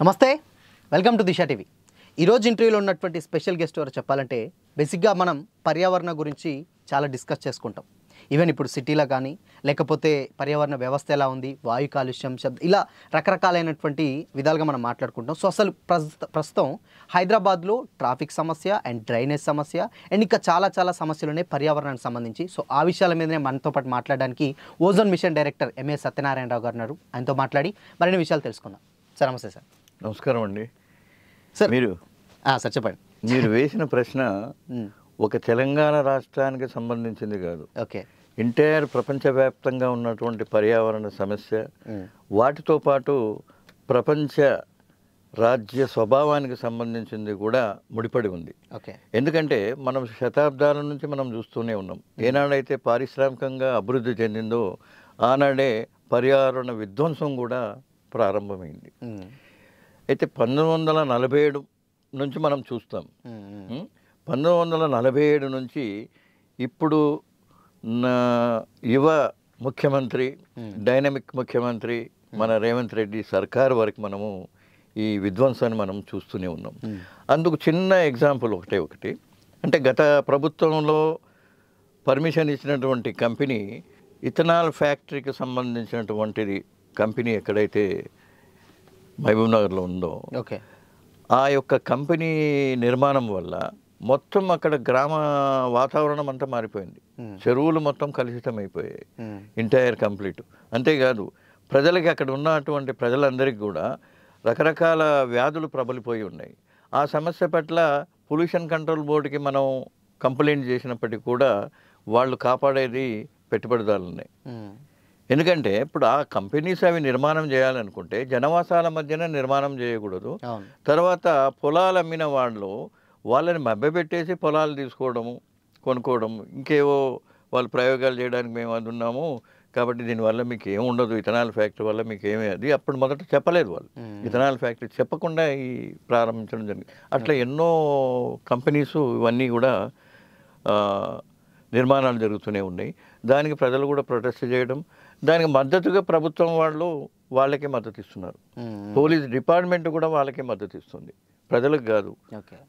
నమస్తే, welcome to Disha TV. ఈరోజు ఇంటర్వ్యూలో ఉన్నటువంటి స్పెషల్ గెస్ట్ ఎవరు చెప్పాలంటే, బేసిక్గా మనం పర్యావరణ గురించి చాలా డిస్కస్ చేసుకుంటాం. ఈవెన్ ఇప్పుడు సిటీలో కానీ, లేకపోతే పర్యావరణ వ్యవస్థ ఎలా ఉంది, వాయు కాలుష్యం, ఇలా రకరకాలైనటువంటి విధాలుగా మనం మాట్లాడుకుంటాం. సో అసలు ప్రస్తుతం హైదరాబాద్లో ట్రాఫిక్ సమస్య అండ్ డ్రైనేజ్ సమస్య అండ్ ఇంకా చాలా సమస్యలు ఉన్నాయి పర్యావరణానికి సంబంధించి. సో ఆ విషయాల మీదనే మనతో పాటు మాట్లాడడానికి ozone mission director MA Satyanarayana Rao గారు ఉన్నారు. ఆయనతో మాట్లాడి మరిన్ని విషయాలు తెలుసుకుందాం. సార్ నమస్తే. సార్ నమస్కారం అండి. సార్ సార్ చెప్పండి. మీరు వేసిన ప్రశ్న ఒక తెలంగాణ రాష్ట్రానికి సంబంధించింది కాదు. ఓకే. ఎంటైర్ ప్రపంచవ్యాప్తంగా ఉన్నటువంటి పర్యావరణ సమస్య, వాటితో పాటు ప్రపంచ రాజ్య స్వభావానికి సంబంధించింది కూడా ముడిపడి ఉంది. ఓకే. ఎందుకంటే మనం శతాబ్దాల నుంచి మనం చూస్తూనే ఉన్నాం. ఏనాడైతే పారిశ్రామికంగా అభివృద్ధి చెందిందో ఆనాడే పర్యావరణ విధ్వంసం కూడా ప్రారంభమైంది. అయితే 1947 నుంచి మనం చూస్తాం. 1947 నుంచి ఇప్పుడు యువ ముఖ్యమంత్రి, డైనమిక్ ముఖ్యమంత్రి మన రేవంత్ రెడ్డి సర్కార్ వరకు మనము ఈ విధ్వంసాన్ని మనం చూస్తూనే ఉన్నాం. అందుకు చిన్న ఎగ్జాంపుల్ ఒకటి అంటే గత ప్రభుత్వంలో పర్మిషన్ ఇచ్చినటువంటి కంపెనీ ఇథనాల్ ఫ్యాక్టరీకి సంబంధించినటువంటిది కంపెనీ ఎక్కడైతే మహబూబ్నగర్లో ఉందో, ఓకే, ఆ యొక్క కంపెనీ నిర్మాణం వల్ల మొత్తం అక్కడ గ్రామ వాతావరణం అంతా మారిపోయింది. చెరువులు మొత్తం కలుషితం అయిపోయాయి, ఎంటైర్ కంప్లీట్. అంతేకాదు ప్రజలకి అక్కడ ఉన్నటువంటి ప్రజలందరికీ కూడా రకరకాల వ్యాధులు ప్రబలిపోయి ఉన్నాయి. ఆ సమస్య పట్ల పొల్యూషన్ కంట్రోల్ బోర్డుకి మనం కంప్లైంట్ చేసినప్పటికీ కూడా వాళ్ళు కాపాడేది పెట్టుబడిదారులున్నాయి. ఎందుకంటే ఇప్పుడు ఆ కంపెనీస్ అవి నిర్మాణం చేయాలనుకుంటే జనవాసాల మధ్యన నిర్మాణం చేయకూడదు. తర్వాత పొలాలు అమ్మిన వాళ్ళని మభ్యపెట్టేసి పొలాలు తీసుకోవడము, కొనుక్కోవడం, ఇంకేవో వాళ్ళు ప్రయోగాలు చేయడానికి మేము అది ఉన్నాము కాబట్టి దీనివల్ల మీకు ఏముండదు, ఇథనాల్ ఫ్యాక్టరీ వల్ల మీకు ఏమీ, అది అప్పుడు మొదట చెప్పలేదు వాళ్ళు. ఇథనాల్ ఫ్యాక్టరీ చెప్పకుండా ఈ ప్రారంభించడం జరిగింది. అట్లా ఎన్నో కంపెనీసు ఇవన్నీ కూడా నిర్మాణాలు జరుగుతూనే ఉన్నాయి. దానికి ప్రజలు కూడా ప్రొటెస్ట్ చేయడం, దానికి మద్దతుగా ప్రభుత్వం వాళ్ళకే మద్దతు ఇస్తున్నారు. పోలీస్ డిపార్ట్మెంట్ కూడా వాళ్ళకే మద్దతు ఇస్తుంది, ప్రజలకు కాదు.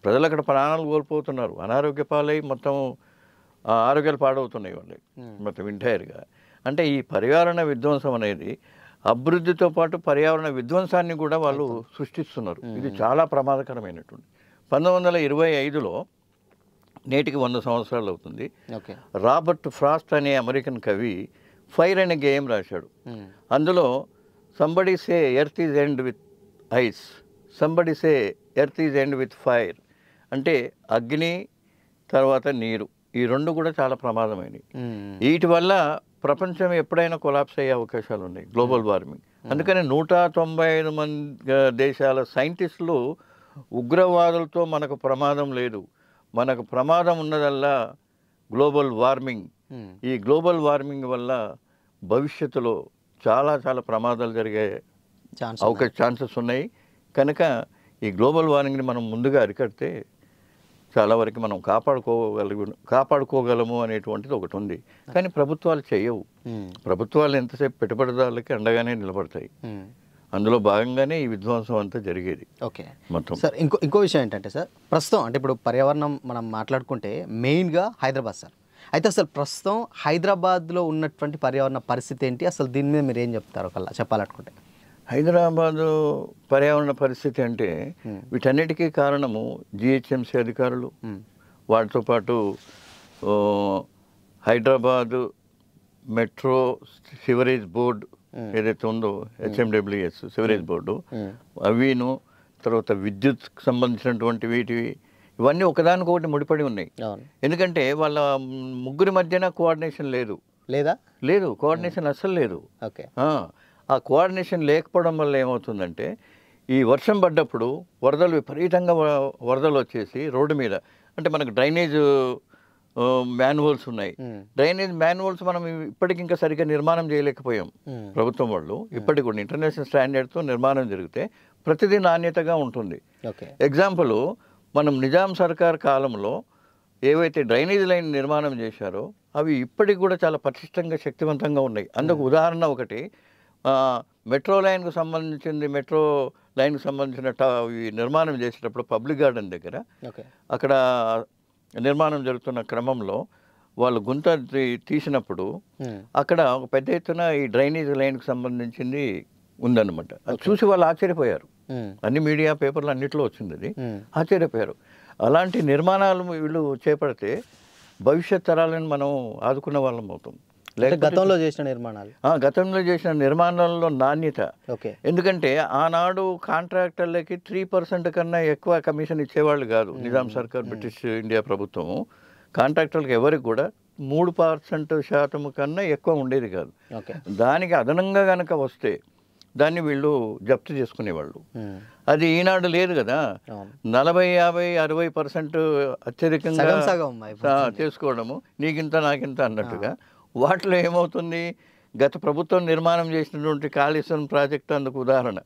ప్రజలు అక్కడ ప్రాణాలు కోల్పోతున్నారు, అనారోగ్య పాలై మొత్తం ఆరోగ్యాలు పాడవుతున్నాయి వాళ్ళకి మొత్తం ఎంటైర్గా. అంటే ఈ పర్యావరణ విధ్వంసం అనేది అభివృద్ధితో పాటు పర్యావరణ విధ్వంసాన్ని కూడా వాళ్ళు సృష్టిస్తున్నారు. ఇది చాలా ప్రమాదకరమైనటువంటి. 1925లో నేటికి 100 సంవత్సరాలు అవుతుంది. రాబర్ట్ ఫ్రాస్ట్ అనే అమెరికన్ కవి ఫైర్ అనే గేమ్ రాశాడు. అందులో somebody say earth is end with ice, somebody say earth is end with fire. అంటే అగ్ని తర్వాత నీరు, ఈ రెండు కూడా చాలా ప్రమాదమైనవి. వీటి వల్ల ప్రపంచం ఎప్పుడైనా కొలాప్స్ అయ్యే అవకాశాలు ఉన్నాయి, గ్లోబల్ వార్మింగ్. అందుకని 195 మంది దేశాల సైంటిస్టులు ఉగ్రవాదులతో మనకు ప్రమాదం లేదు, మనకు ప్రమాదం ఉన్నదల్లా గ్లోబల్ వార్మింగ్. ఈ గ్లోబల్ వార్మింగ్ వల్ల భవిష్యత్తులో చాలా ప్రమాదాలు జరిగే ఛాన్సెస్ ఉన్నాయి. కనుక ఈ గ్లోబల్ వార్మింగ్ని మనం ముందుగా అరికడితే చాలా వరకు మనం కాపాడుకోగలము అనేటువంటిది ఒకటి ఉంది. కానీ ప్రభుత్వాలు చేయవు. ప్రభుత్వాలు ఎంతసేపు పెట్టుబడిదారులకి అండగానే నిలబడతాయి. అందులో భాగంగానే ఈ విధ్వంసం అంతా జరిగేది. ఓకే మొత్తం. సార్ ఇంకో విషయం ఏంటంటే సార్, ప్రస్తుతం అంటే ఇప్పుడు పర్యావరణం మనం మాట్లాడుకుంటే మెయిన్గా హైదరాబాద్ సార్. అయితే అసలు ప్రస్తుతం హైదరాబాద్లో ఉన్నటువంటి పర్యావరణ పరిస్థితి ఏంటి, అసలు దీని మీద మీరు ఏం చెప్తారు ఒకలా చెప్పాలనుకుంటే? హైదరాబాదు పర్యావరణ పరిస్థితి అంటే వీటన్నిటికీ కారణము జిహెచ్ఎంసీ అధికారులు, వాటితో పాటు హైదరాబాదు మెట్రో సివరేజ్ బోర్డు ఏదైతే ఉందో, HMWS సివరేజ్ బోర్డు, అవిను తర్వాత విద్యుత్కి సంబంధించినటువంటి ఇవన్నీ ఒకదానికొకటి ముడిపడి ఉన్నాయి. ఎందుకంటే వాళ్ళ ముగ్గురి మధ్యన కోఆర్డినేషన్ లేదు, కోఆర్డినేషన్ అస్సలు లేదు. ఆ కోఆర్డినేషన్ లేకపోవడం వల్ల ఏమవుతుందంటే ఈ వర్షం పడ్డప్పుడు విపరీతంగా వరదలు వచ్చేసి రోడ్డు మీద, అంటే మనకు డ్రైనేజ్ మాన్యువల్స్ ఉన్నాయి. డ్రైనేజ్ మాన్యువల్స్ మనం ఇప్పటికి ఇంకా సరిగ్గా నిర్మాణం చేయలేకపోయాం. ప్రభుత్వం వాళ్ళు ఇప్పటికి కూడా ఇంటర్నేషనల్ స్టాండర్డ్తో నిర్మాణం జరిగితే ప్రతిదీ నాణ్యతగా ఉంటుంది. ఎగ్జాంపుల్, మనం నిజాం సర్కార్ కాలంలో ఏవైతే డ్రైనేజ్ లైన్ నిర్మాణం చేశారో అవి ఇప్పటికి కూడా చాలా పటిష్టంగా శక్తివంతంగా ఉన్నాయి. అందుకు ఉదాహరణ ఒకటి, మెట్రో లైన్కు సంబంధించింది, మెట్రో లైన్కి సంబంధించిన ఈ నిర్మాణం చేసేటప్పుడు పబ్లిక్ గార్డెన్ దగ్గర ఓకే. అక్కడ నిర్మాణం జరుగుతున్న క్రమంలో వాళ్ళు గుంత తీసినప్పుడు అక్కడ ఒక పెద్ద ఎత్తున ఈ డ్రైనేజ్ లైన్కి సంబంధించింది ఉందన్నమాట. అది చూసి వాళ్ళు ఆశ్చర్యపోయారు. అన్ని మీడియా పేపర్లు అన్నింటిలో వచ్చింది, అది ఆశ్చర్యపోయారు. అలాంటి నిర్మాణాలు వీళ్ళు చేపడితే భవిష్యత్ తరాలను మనం ఆదుకున్న వాళ్ళం అవుతాం. గతంలో చేసిన నిర్మాణాలు, గతంలో చేసిన నిర్మాణాలలో నాణ్యత. ఎందుకంటే ఆనాడు కాంట్రాక్టర్లకి 3% కన్నా ఎక్కువ కమిషన్ ఇచ్చేవాళ్ళు కాదు నిజాం సర్కార్, బ్రిటిష్ ఇండియా ప్రభుత్వం. కాంట్రాక్టర్లకు ఎవరికి కూడా 3% కన్నా ఎక్కువ ఉండేది కాదు. దానికి అదనంగా కనుక వస్తే దాన్ని వీళ్ళు జప్తు చేసుకునేవాళ్ళు. అది ఈనాడు లేదు కదా. 40, 50, 60% అత్యధికంగా చేసుకోవడము, నీకింత నాకింత అన్నట్టుగా. వాటిలో ఏమవుతుంది, గత ప్రభుత్వం నిర్మాణం చేసినటువంటి కాళేశ్వరం ప్రాజెక్టు అందుకు ఉదాహరణ.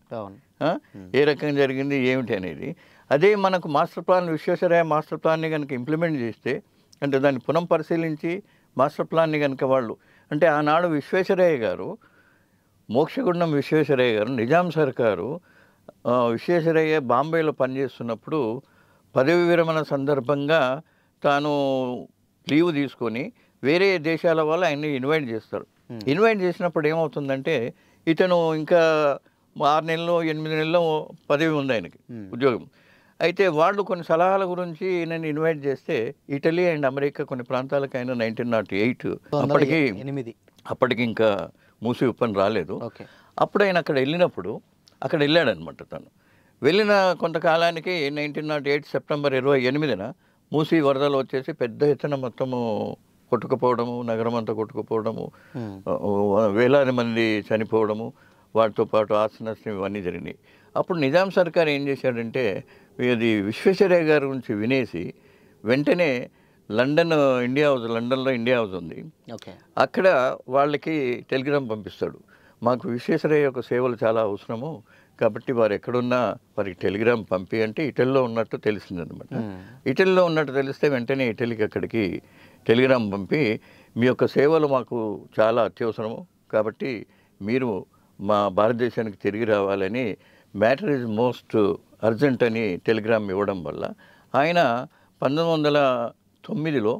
ఏ రకంగా జరిగింది ఏమిటి అనేది. అదే మనకు మాస్టర్ ప్లాన్, విశ్వేశ్వరయ్య మాస్టర్ ప్లాన్ని కనుక ఇంప్లిమెంట్ చేస్తే, అంటే దాన్ని పునః పరిశీలించి మాస్టర్ ప్లాన్ని కనుక వాళ్ళు, అంటే ఆనాడు విశ్వేశ్వరయ్య గారు, మోక్షగుండం విశ్వేశ్వరయ్య గారు, నిజాం సర్కారు విశ్వేశ్వరయ్య బాంబేలో పనిచేస్తున్నప్పుడు పదవి విరమణ సందర్భంగా తాను లీవ్ తీసుకొని వేరే దేశాల వాళ్ళు ఆయన్ని ఇన్వైట్ చేస్తారు. ఇన్వైట్ చేసినప్పుడు ఏమవుతుందంటే, ఇతను ఇంకా 6 నెలలు 8 నెలలు పదవి ఉంది ఆయనకి, ఉద్యోగం. అయితే వాళ్ళు కొన్ని సలహాల గురించి నేను ఇన్వైట్ చేస్తే ఇటలీ అండ్ అమెరికా కొన్ని ప్రాంతాలకు ఆయన 1908 అప్పటికి ఇంకా మూసి ఉప్పని రాలేదు. అప్పుడు ఆయన అక్కడ వెళ్ళాడనమాట. తను వెళ్ళిన కొంతకాలానికి 1908 సెప్టెంబర్ 28న మూసి వరదలు వచ్చేసి పెద్ద ఎత్తున మొత్తము కొట్టుకుపోవడము, నగరం అంతా కొట్టుకుపోవడము, వేలాది మంది చనిపోవడము, వాటితో పాటు ఆస్తి నష్టం ఇవన్నీ జరిగినాయి. అప్పుడు నిజాం సర్కార్ ఏం చేశాడంటే, ఇది విశ్వేశ్వరయ్య గారి గురించి వినేసి వెంటనే లండన్లో ఇండియా హౌస్ ఉంది, అక్కడ వాళ్ళకి టెలిగ్రామ్ పంపిస్తాడు. మాకు విశ్వేశ్వరయ్య యొక్క సేవలు చాలా అవసరము కాబట్టి వారు ఎక్కడున్నా వారికి టెలిగ్రామ్ పంపి అంటే ఇటలీలో ఉన్నట్టు తెలిసిందనమాట. ఇటలీలో ఉన్నట్టు తెలిస్తే వెంటనే ఇటలీకి అక్కడికి టెలిగ్రామ్ పంపి మీ యొక్క సేవలు మాకు చాలా అత్యవసరము కాబట్టి మీరు మా భారతదేశానికి తిరిగి రావాలని మ్యాటర్ ఈజ్ మోస్ట్ అర్జెంట్ అని టెలిగ్రామ్ ఇవ్వడం వల్ల ఆయన 1909లో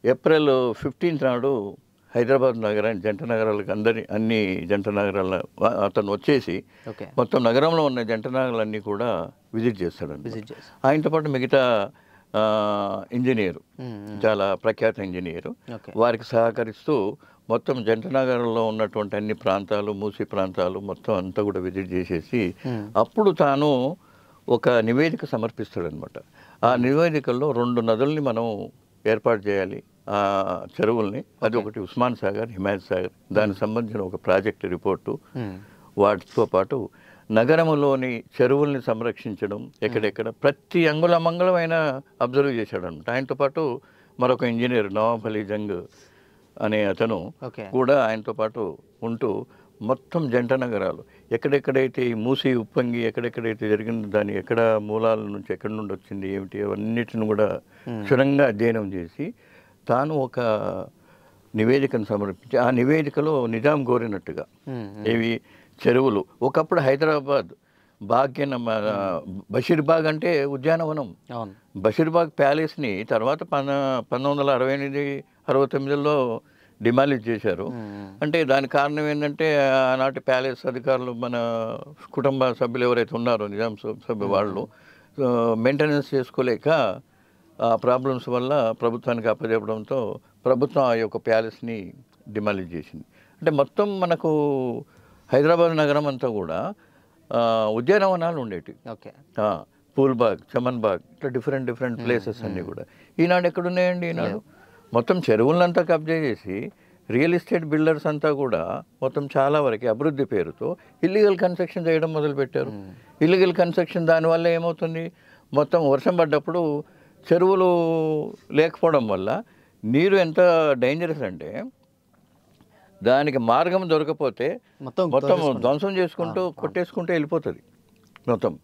ఏప్రిల్ 15 నాడు హైదరాబాద్ నగరాన్ని, జంట నగరాలకు అన్ని జంట నగరాల అతను వచ్చేసి మొత్తం నగరంలో ఉన్న జంట నగరాలన్నీ కూడా విజిట్ చేస్తాడండి. ఆయనతో పాటు మిగతా ఇంజనీరు, చాలా ప్రఖ్యాత ఇంజనీరు, వారికి సహకరిస్తూ మొత్తం జంట నగరంలో ఉన్నటువంటి అన్ని ప్రాంతాలు, మూసి ప్రాంతాలు మొత్తం అంతా కూడా విజిట్ చేసేసి అప్పుడు తాను ఒక నివేదిక సమర్పిస్తాడనమాట. ఆ నివేదికల్లో 2 నదుల్ని మనం ఏర్పాటు చేయాలి, ఆ చెరువుల్ని. అది ఒకటి ఉస్మాన్ సాగర్, హిమాయత్ సాగర్, దానికి సంబంధించిన ఒక ప్రాజెక్ట్ రిపోర్టు. వాటితో పాటు నగరంలోని చెరువుల్ని సంరక్షించడం, ఎక్కడెక్కడ ప్రతి అంగుళమంగళం ఆయన అబ్జర్వ్ చేశాడనమాట. ఆయనతో పాటు మరొక ఇంజనీర్ నవాబ్ అలీ జంగ్ అనే అతను కూడా ఆయనతో పాటు ఉంటూ మొత్తం జంట నగరాలు ఎక్కడెక్కడైతే ఈ మూసి ఉప్పొంగి ఎక్కడెక్కడైతే జరిగిందో దాని ఎక్కడ మూలాల నుంచి ఎక్కడి నుండి వచ్చింది ఏమిటి అవన్నిటిని కూడా క్షుణ్ణంగా అధ్యయనం చేసి తాను ఒక నివేదికను సమర్పించి ఆ నివేదికలో నిజాం కోరినట్టుగా ఏవి చెరువులు, ఒకప్పుడు హైదరాబాద్ భాగ్యన బషీర్బాగ్ అంటే ఉద్యానవనం, బషీర్బాగ్ ప్యాలెస్ని తర్వాత 1968, 69లో డిమాలిష్ చేశారు. అంటే దానికి కారణం ఏంటంటే ఆనాటి ప్యాలెస్ అధికారులు, మన కుటుంబ సభ్యులు ఎవరైతే ఉన్నారో నిజాం సభ్యు వాళ్ళు మెయింటెనెన్స్ చేసుకోలేక ఆ ప్రాబ్లమ్స్ వల్ల ప్రభుత్వానికి అప్పచెప్పడంతో ప్రభుత్వం ఆ యొక్క ప్యాలెస్ని డిమాలిష్ చేసింది. అంటే మొత్తం మనకు హైదరాబాద్ నగరం అంతా కూడా ఉద్యానవనాలు ఉండేవి. పూల్బాగ్, చమన్ బాగ్, ఇట్లా డిఫరెంట్ ప్లేసెస్ అన్నీ కూడా. ఈనాడు ఎక్కడున్నాయండి? ఈనాడు మొత్తం చెరువులంతా కబ్జా చేసి రియల్ ఎస్టేట్ బిల్డర్స్ అంతా కూడా మొత్తం చాలా వరకు అభివృద్ధి పేరుతో ఇల్లీగల్ కన్స్ట్రక్షన్ చేయడం మొదలుపెట్టారు. ఇల్లీగల్ కన్స్ట్రక్షన్ దానివల్ల ఏమవుతుంది, మొత్తం వర్షం పడ్డప్పుడు చెరువులు లేకపోవడం వల్ల నీరు ఎంత డేంజరస్ అంటే దానికి మార్గం దొరకపోతే మొత్తం ధ్వంసం చేసుకుంటూ కొట్టేసుకుంటూ వెళ్ళిపోతుంది మొత్తం.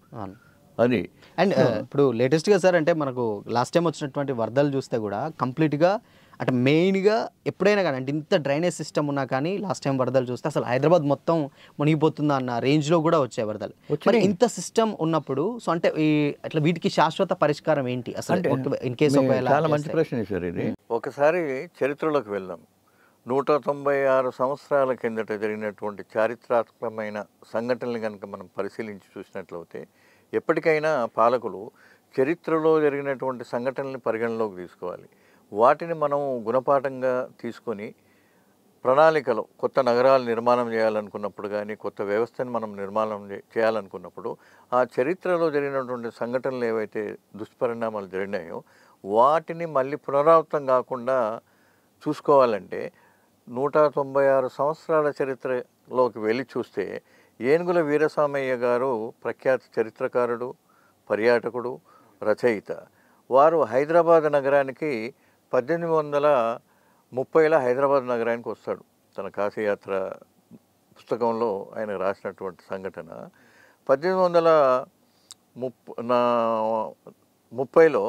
అది. అండ్ ఇప్పుడు లేటెస్ట్గా సార్ అంటే మనకు లాస్ట్ టైం వచ్చినటువంటి వరదలు చూస్తే కూడా కంప్లీట్గా అంటే మెయిన్గా ఎప్పుడైనా కానీ అంటే ఇంత డ్రైనేజ్ సిస్టమ్ ఉన్నా కానీ లాస్ట్ టైం వరదలు చూస్తే అసలు హైదరాబాద్ మొత్తం మునిగిపోతుందా అన్న రేంజ్లో కూడా వచ్చాయి వరదలు. మరి ఇంత సిస్టమ్ ఉన్నప్పుడు సో అంటే ఈ అట్లా వీటికి శాశ్వత పరిష్కారం ఏంటి అసలు ఇన్ కేసు చాలా మంచి ప్రశ్న సార్ ఇది. ఒకసారి చరిత్రలోకి వెళ్దాం. 196 సంవత్సరాల కిందట జరిగినటువంటి చారిత్రాత్మకమైన సంఘటనలు కనుక మనం పరిశీలించి చూసినట్లయితే ఎప్పటికైనా పాలకులు చరిత్రలో జరిగినటువంటి సంఘటనల్ని పరిగణలోకి తీసుకోవాలి. వాటిని మనం గుణపాఠంగా తీసుకొని ప్రణాళికలో కొత్త నగరాలు నిర్మాణం చేయాలనుకున్నప్పుడు కానీ కొత్త వ్యవస్థను మనం నిర్మాణం చేయాలనుకున్నప్పుడు ఆ చరిత్రలో జరిగినటువంటి సంఘటనలు ఏవైతే దుష్పరిణామాలు జరిగినాయో వాటిని మళ్ళీ పునరావృతం కాకుండా చూసుకోవాలంటే 196 సంవత్సరాల చరిత్రలోకి వెళ్ళి చూస్తే ఏనుగుల వీరస్వామయ్య గారు ప్రఖ్యాత చరిత్రకారుడు, పర్యాటకుడు, రచయిత. వారు హైదరాబాద్ నగరానికి 1830లో హైదరాబాద్ నగరానికి వస్తాడు. తన కాశీయాత్ర పుస్తకంలో ఆయన రాసినటువంటి సంఘటన 1830లో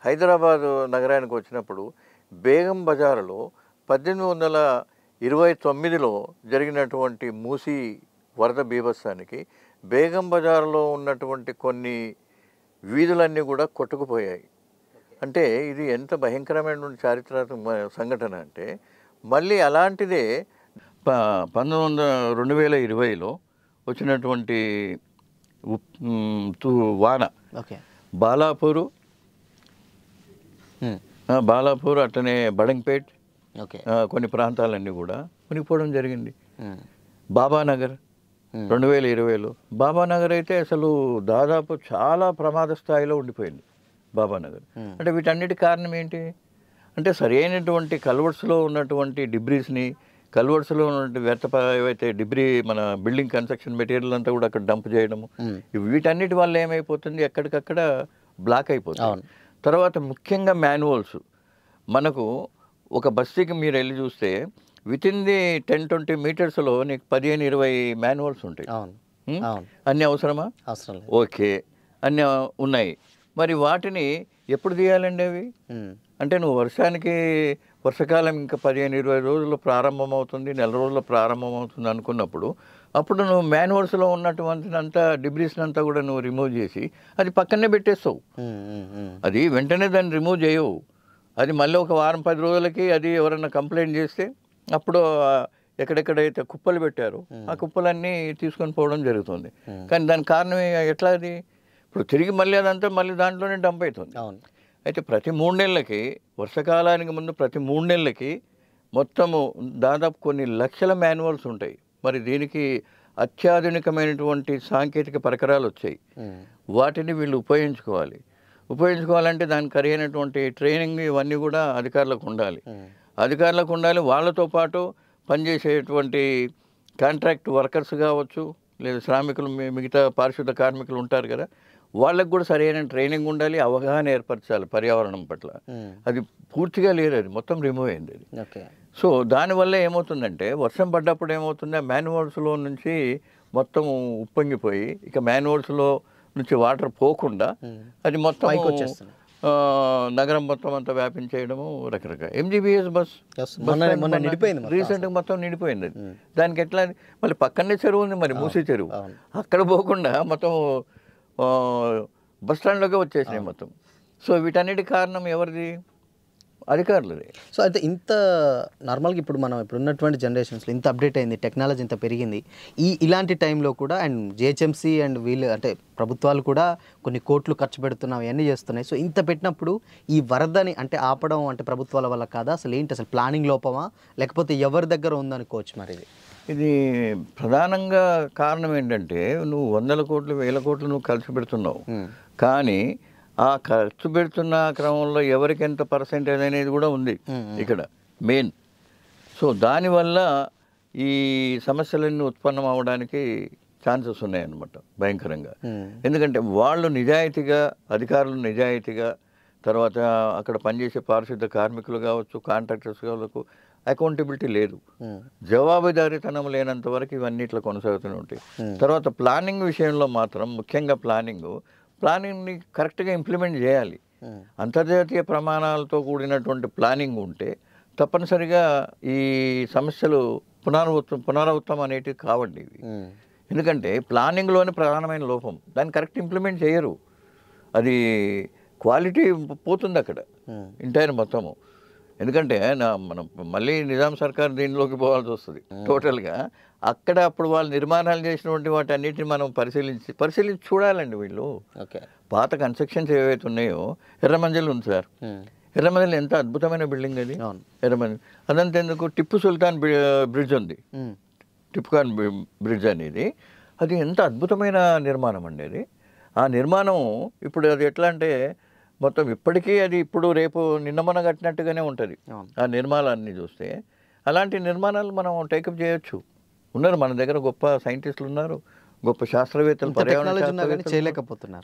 హైదరాబాద్ నగరానికి వచ్చినప్పుడు బేగం బజారులో 1829లో జరిగినటువంటి మూసీ వరద బీభత్సానికి బేగం బజారులో ఉన్నటువంటి కొన్ని వీధులన్నీ కూడా కొట్టుకుపోయాయి. అంటే ఇది ఎంత భయంకరమైనటువంటి చారిత్రాత్మక సంఘటన అంటే మళ్ళీ అలాంటిదే 2020లో వచ్చినటువంటి వాన బాలాపూర్ అట్లనే బడంగ్పేట్ కొన్ని ప్రాంతాలన్నీ కూడా మునిగిపోవడం జరిగింది. బాబానగర్ 2020లో బాబానగర్ అయితే అసలు దాదాపు చాలా ప్రమాద స్థాయిలో ఉండిపోయింది బాబానగర్. అంటే వీటన్నిటి కారణం ఏంటి అంటే సరైనటువంటి కల్వర్ట్స్లో ఉన్నటువంటి డిబ్రీస్ని కల్వర్ట్స్లో ఉన్నటువంటి ఏవైతే డిబ్రీ మన బిల్డింగ్ కన్స్ట్రక్షన్ మెటీరియల్ అంతా కూడా అక్కడ డంప్ చేయడము, వీటన్నిటి వల్ల ఏమైపోతుంది ఎక్కడికక్కడ బ్లాక్ అయిపోతుంది. తర్వాత ముఖ్యంగా మాన్యువల్స్ మనకు ఒక బస్సుకి మీరు వెళ్ళి చూస్తే వితిన్ ది 10-20 మీటర్స్లో నీకు 15-20 మాన్యువల్స్ ఉంటాయి. అన్నీ అవసరమా? అవసరం. ఓకే, అన్నీ ఉన్నాయి. మరి వాటిని ఎప్పుడు తీయాలండి అవి? అంటే నువ్వు వర్షాకాలం ఇంకా 15-20 రోజుల్లో ప్రారంభమవుతుంది, నెల రోజుల్లో ప్రారంభమవుతుంది అనుకున్నప్పుడు అప్పుడు నువ్వు మాన్యువల్స్లో ఉన్నటువంటి అంతా డిబ్రీస్ని అంతా కూడా నువ్వు రిమూవ్ చేసి అది పక్కనే పెట్టేస్తావు. అది వెంటనే దాన్ని రిమూవ్ చేయవు. అది మళ్ళీ ఒక వారం 10 రోజులకి అది ఎవరైనా కంప్లైంట్ చేస్తే అప్పుడు ఎక్కడెక్కడైతే కుప్పలు పెట్టారో ఆ కుప్పలన్నీ తీసుకొని పోవడం జరుగుతుంది. కానీ దానికి కారణం ఎట్లా? అది ఇప్పుడు తిరిగి మళ్ళీ అదంతా మళ్ళీ దాంట్లోనే డంప్ అవుతుంది. అయితే ప్రతి 3 నెలలకి వర్షాకాలానికి ముందు ప్రతి 3 నెలలకి మొత్తము దాదాపు కొన్ని లక్షల మాన్యువల్స్ ఉంటాయి. మరి దీనికి అత్యాధునికమైనటువంటి సాంకేతిక పరికరాలు వచ్చాయి. వాటిని వీళ్ళు ఉపయోగించుకోవాలంటే దానికి సరైనటువంటి ట్రైనింగ్ ఇవన్నీ కూడా అధికారులకు ఉండాలి. వాళ్ళతో పాటు పనిచేసేటువంటి కాంట్రాక్ట్ వర్కర్స్ కావచ్చు, లేదా శ్రామికులు, మిగతా పారిశుద్ధ కార్మికులు ఉంటారు కదా, వాళ్ళకు కూడా సరైన ట్రైనింగ్ ఉండాలి, అవగాహన ఏర్పరచాలి పర్యావరణం పట్ల. అది పూర్తిగా లేదు, అది మొత్తం రిమూవ్ అయింది అది. సో దానివల్ల ఏమవుతుందంటే వర్షం పడ్డప్పుడు ఏమవుతుంది, మాన్యువల్స్లో నుంచి మొత్తం ఉప్పొంగిపోయి ఇక మాన్యువల్స్లో నుంచి వాటర్ పోకుండా అది మొత్తం నగరం మొత్తం అంతా వ్యాపించేయడము రకరకాల. MGBS బస్ రీసెంట్గా మొత్తం నిండిపోయింది. అది దానికి ఎట్లా మళ్ళీ పక్కనే చెరువు ఉంది, మరి మూసీ చెరువు, అక్కడ పోకుండా మొత్తం బస్ స్టాండ్లోకి వచ్చేసినాయి మొత్తం. సో వీటన్నిటి కారణం ఎవరిది? అధికారులది. సో అయితే ఇంత నార్మల్గా ఇప్పుడు మనం ఇప్పుడు ఉన్నటువంటి జనరేషన్స్లో ఇంత అప్డేట్ అయింది, టెక్నాలజీ ఇంత పెరిగింది, ఇలాంటి టైంలో కూడా అండ్ GHMC అండ్ వీళ్ళు అంటే ప్రభుత్వాలు కూడా కొన్ని కోట్లు ఖర్చు పెడుతున్నాం, అవన్నీ చేస్తున్నాయి. సో ఇంత పెట్టినప్పుడు ఈ వరదని అంటే ఆపడం అంటే ప్రభుత్వాల వల్ల కాదా? అసలు ఏంటి, అసలు ప్లానింగ్ లోపమా లేకపోతే ఎవరి దగ్గర ఉందనుకోవచ్చు? మరి ఇది ప్రధానంగా కారణం ఏంటంటే నువ్వు 100 కోట్లు 1000 కోట్లు నువ్వు ఖర్చు పెడుతున్నావు, కానీ ఆ ఖర్చు పెడుతున్న క్రమంలో ఎవరికి ఎంత పర్సెంటేజ్ అనేది కూడా ఉంది ఇక్కడ మెయిన్. సో దానివల్ల ఈ సమస్యలన్నీ ఉత్పన్నం అవ్వడానికి ఛాన్సెస్ ఉన్నాయన్నమాట భయంకరంగా. ఎందుకంటే వాళ్ళు నిజాయితీగా, అధికారులు నిజాయితీగా, తర్వాత అక్కడ పనిచేసే పారిశుద్ధ కార్మికులు కావచ్చు, కాంట్రాక్టర్స్ కావచ్చు, అకౌంటబిలిటీ లేదు, జవాబుదారీతనం లేనంత వరకు ఇవన్నీ ఇట్లా కొనసాగుతూనే ఉంటాయి. తర్వాత ప్లానింగ్ విషయంలో మాత్రం ముఖ్యంగా ప్లానింగ్ ప్లానింగ్ని కరెక్ట్గా ఇంప్లిమెంట్ చేయాలి. అంతర్జాతీయ ప్రమాణాలతో కూడినటువంటి ప్లానింగ్ ఉంటే తప్పనిసరిగా ఈ సమస్యలు పునరావృతం అనేటివి కావండి ఇవి. ఎందుకంటే ప్లానింగ్లోనే ప్రధానమైన లోపం, దాన్ని కరెక్ట్ ఇంప్లిమెంట్ చేయరు, అది క్వాలిటీ పోతుంది అక్కడ ఎంటైర్ మొత్తము. ఎందుకంటే మనం మళ్ళీ నిజాం సర్కార్ దీనిలోకి పోవాల్సి వస్తుంది టోటల్గా. అక్కడ అప్పుడు వాళ్ళు నిర్మాణాలు చేసినటువంటి వాటి అన్నిటిని మనం పరిశీలించి చూడాలండి. వీళ్ళు పాత కన్స్ట్రక్షన్స్ ఏవైతే ఉన్నాయో, ఎర్రమంజిల్ ఉంది సార్, ఎర్రమంజిల్ ఎంత అద్భుతమైన బిల్డింగ్ అది. ఎర్రమంజిల్ అదంతా ఎందుకు, టిప్పు సుల్తాన్ బ్రిడ్జ్ ఉంది, టిప్పు బ్రిడ్జ్ అనేది, అది ఎంత అద్భుతమైన నిర్మాణం అండి అది. ఆ నిర్మాణం ఇప్పుడు అది ఎట్లా అంటే మొత్తం ఇప్పటికీ అది ఇప్పుడు రేపు నిన్న మొన్న కట్టినట్టుగానే ఉంటుంది ఆ నిర్మాణాన్ని చూస్తే. అలాంటి నిర్మాణాలు మనం టేకప్ చేయొచ్చు. ఉన్నారు మన దగ్గర గొప్ప సైంటిస్టులు ఉన్నారు, గొప్ప శాస్త్రవేత్తలు, చేయలేకపోతున్నారు.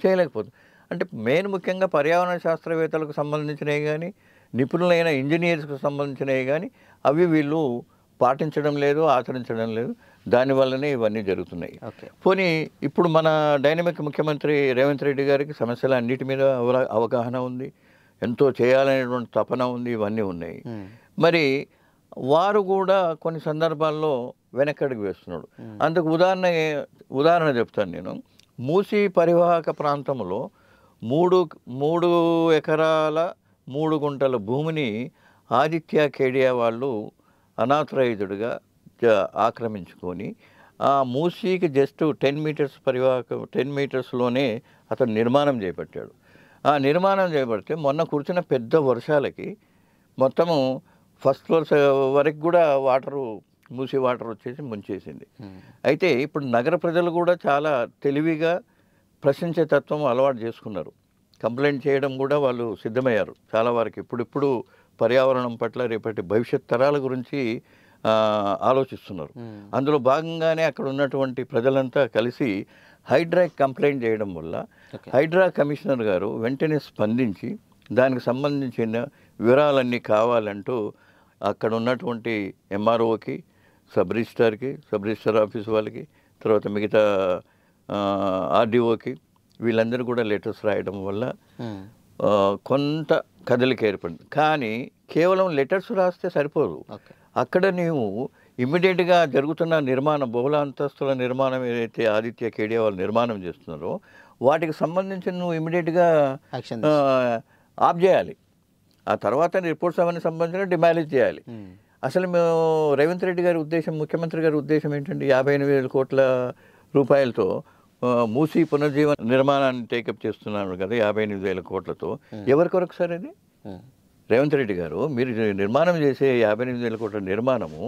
అంటే మెయిన్ ముఖ్యంగా పర్యావరణ శాస్త్రవేత్తలకు సంబంధించినవి కానీ, నిపుణులైన ఇంజనీర్స్కి సంబంధించినవి కానీ అవి వీళ్ళు పాటించడం లేదు, ఆచరించడం లేదు. దానివల్లనే ఇవన్నీ జరుగుతున్నాయి. పోనీ ఇప్పుడు మన డైనమిక్ ముఖ్యమంత్రి రేవంత్ రెడ్డి గారికి సమస్యల అన్నిటి మీద అవగాహన ఉంది, ఎంతో చేయాలనేటువంటి తపన ఉంది, ఇవన్నీ ఉన్నాయి. మరి వారు కూడా కొన్ని సందర్భాల్లో వెనకడుగు వేస్తున్నాడు. అందుకు ఉదాహరణ చెప్తాను నేను. మూసీ పరివాహక ప్రాంతంలో 3 ఎకరాల 3 గుంటల భూమిని ఆదిత్య కేడియా వాళ్ళు అనాథరైజ్డ్గా ఆక్రమించుకొని ఆ మూసీకి జస్ట్ 10 మీటర్స్ 10 మీటర్స్లోనే అతను నిర్మాణం చేపట్టాడు. ఆ నిర్మాణం చేపడితే మొన్న కురిసిన పెద్ద వర్షాలకి మొత్తము ఫస్ట్ ఫ్లోర్ వరకు కూడా మూసీ వాటర్ వచ్చేసి ముంచేసింది. అయితే ఇప్పుడు నగర ప్రజలు కూడా చాలా తెలివిగా ప్రశ్నించే తత్వం అలవాటు చేసుకున్నారు. కంప్లైంట్ చేయడం కూడా వాళ్ళు సిద్ధమయ్యారు చాలా వరకు. ఇప్పుడు పర్యావరణం పట్ల రేపటి భవిష్యత్ తరాల గురించి ఆలోచిస్తున్నారు. అందులో భాగంగానే అక్కడ ఉన్నటువంటి ప్రజలంతా కలిసి హైడ్రాకి కంప్లైంట్ చేయడం వల్ల హైడ్రా కమిషనర్ గారు వెంటనే స్పందించి దానికి సంబంధించిన వివరాలన్నీ కావాలంటూ అక్కడ ఉన్నటువంటి ఎంఆర్ఓకి, సబ్ రిజిస్టర్ ఆఫీస్ వాళ్ళకి, తర్వాత మిగతా ఆర్డీఓకి వీళ్ళందరూ కూడా లెటర్స్ రాయడం వల్ల కొంత కదలిక ఏర్పడింది. కానీ కేవలం లెటర్స్ రాస్తే సరిపోదు. అక్కడ నీవు ఇమ్మీడియట్గా జరుగుతున్న బహుళ అంతస్తుల నిర్మాణం ఏదైతే ఆదిత్య కేడియా వాళ్ళు నిర్మాణం చేస్తున్నారో వాటికి సంబంధించి నువ్వు ఇమ్మీడియట్గా ఆఫ్ చేయాలి. ఆ తర్వాత రిపోర్ట్స్ అవన్నీ సంబంధించిన డిమాలిజ్ చేయాలి. అసలు మేము రేవంత్ రెడ్డి గారి ఉద్దేశం, ముఖ్యమంత్రి గారి ఉద్దేశం ఏంటంటే 58,000 కోట్ల రూపాయలతో మూసీ పునర్జీవన నిర్మాణాన్ని టేకప్ చేస్తున్నాను కదా 58,000 కోట్లతో. ఎవరికొరకు సార్ అది? రేవంత్ రెడ్డి గారు మీరు నిర్మాణం చేసే 58,000 కోట్ల నిర్మాణము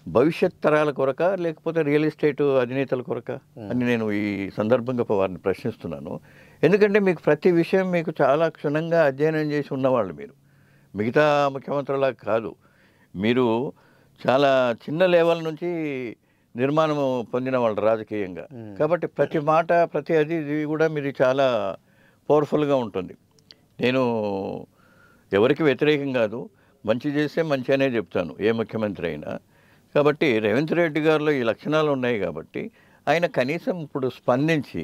భవిష్యత్ తరాల కొరక లేకపోతే రియల్ ఎస్టేట్ అధినేతల కొరక అని నేను ఈ సందర్భంగా వారిని ప్రశ్నిస్తున్నాను. ఎందుకంటే మీకు ప్రతి విషయం మీకు చాలా క్షుణ్ణంగా అధ్యయనం చేసి ఉన్నవాళ్ళు మీరు, మిగతా ముఖ్యమంత్రులా కాదు. మీరు చాలా చిన్న లెవెల్ నుంచి నిర్మాణం పొందిన వాళ్ళు రాజకీయంగా. కాబట్టి ప్రతి మాట ప్రతి అది కూడా మీరు చాలా పవర్ఫుల్గా ఉంటుంది. నేను ఎవరికి వ్యతిరేకం కాదు, మంచి చేస్తే మంచి అనే చెప్తాను ఏ ముఖ్యమంత్రి అయినా. కాబట్టి రేవంత్ రెడ్డి గారిలో ఈ లక్షణాలు ఉన్నాయి కాబట్టి ఆయన కనీసం ఇప్పుడు స్పందించి,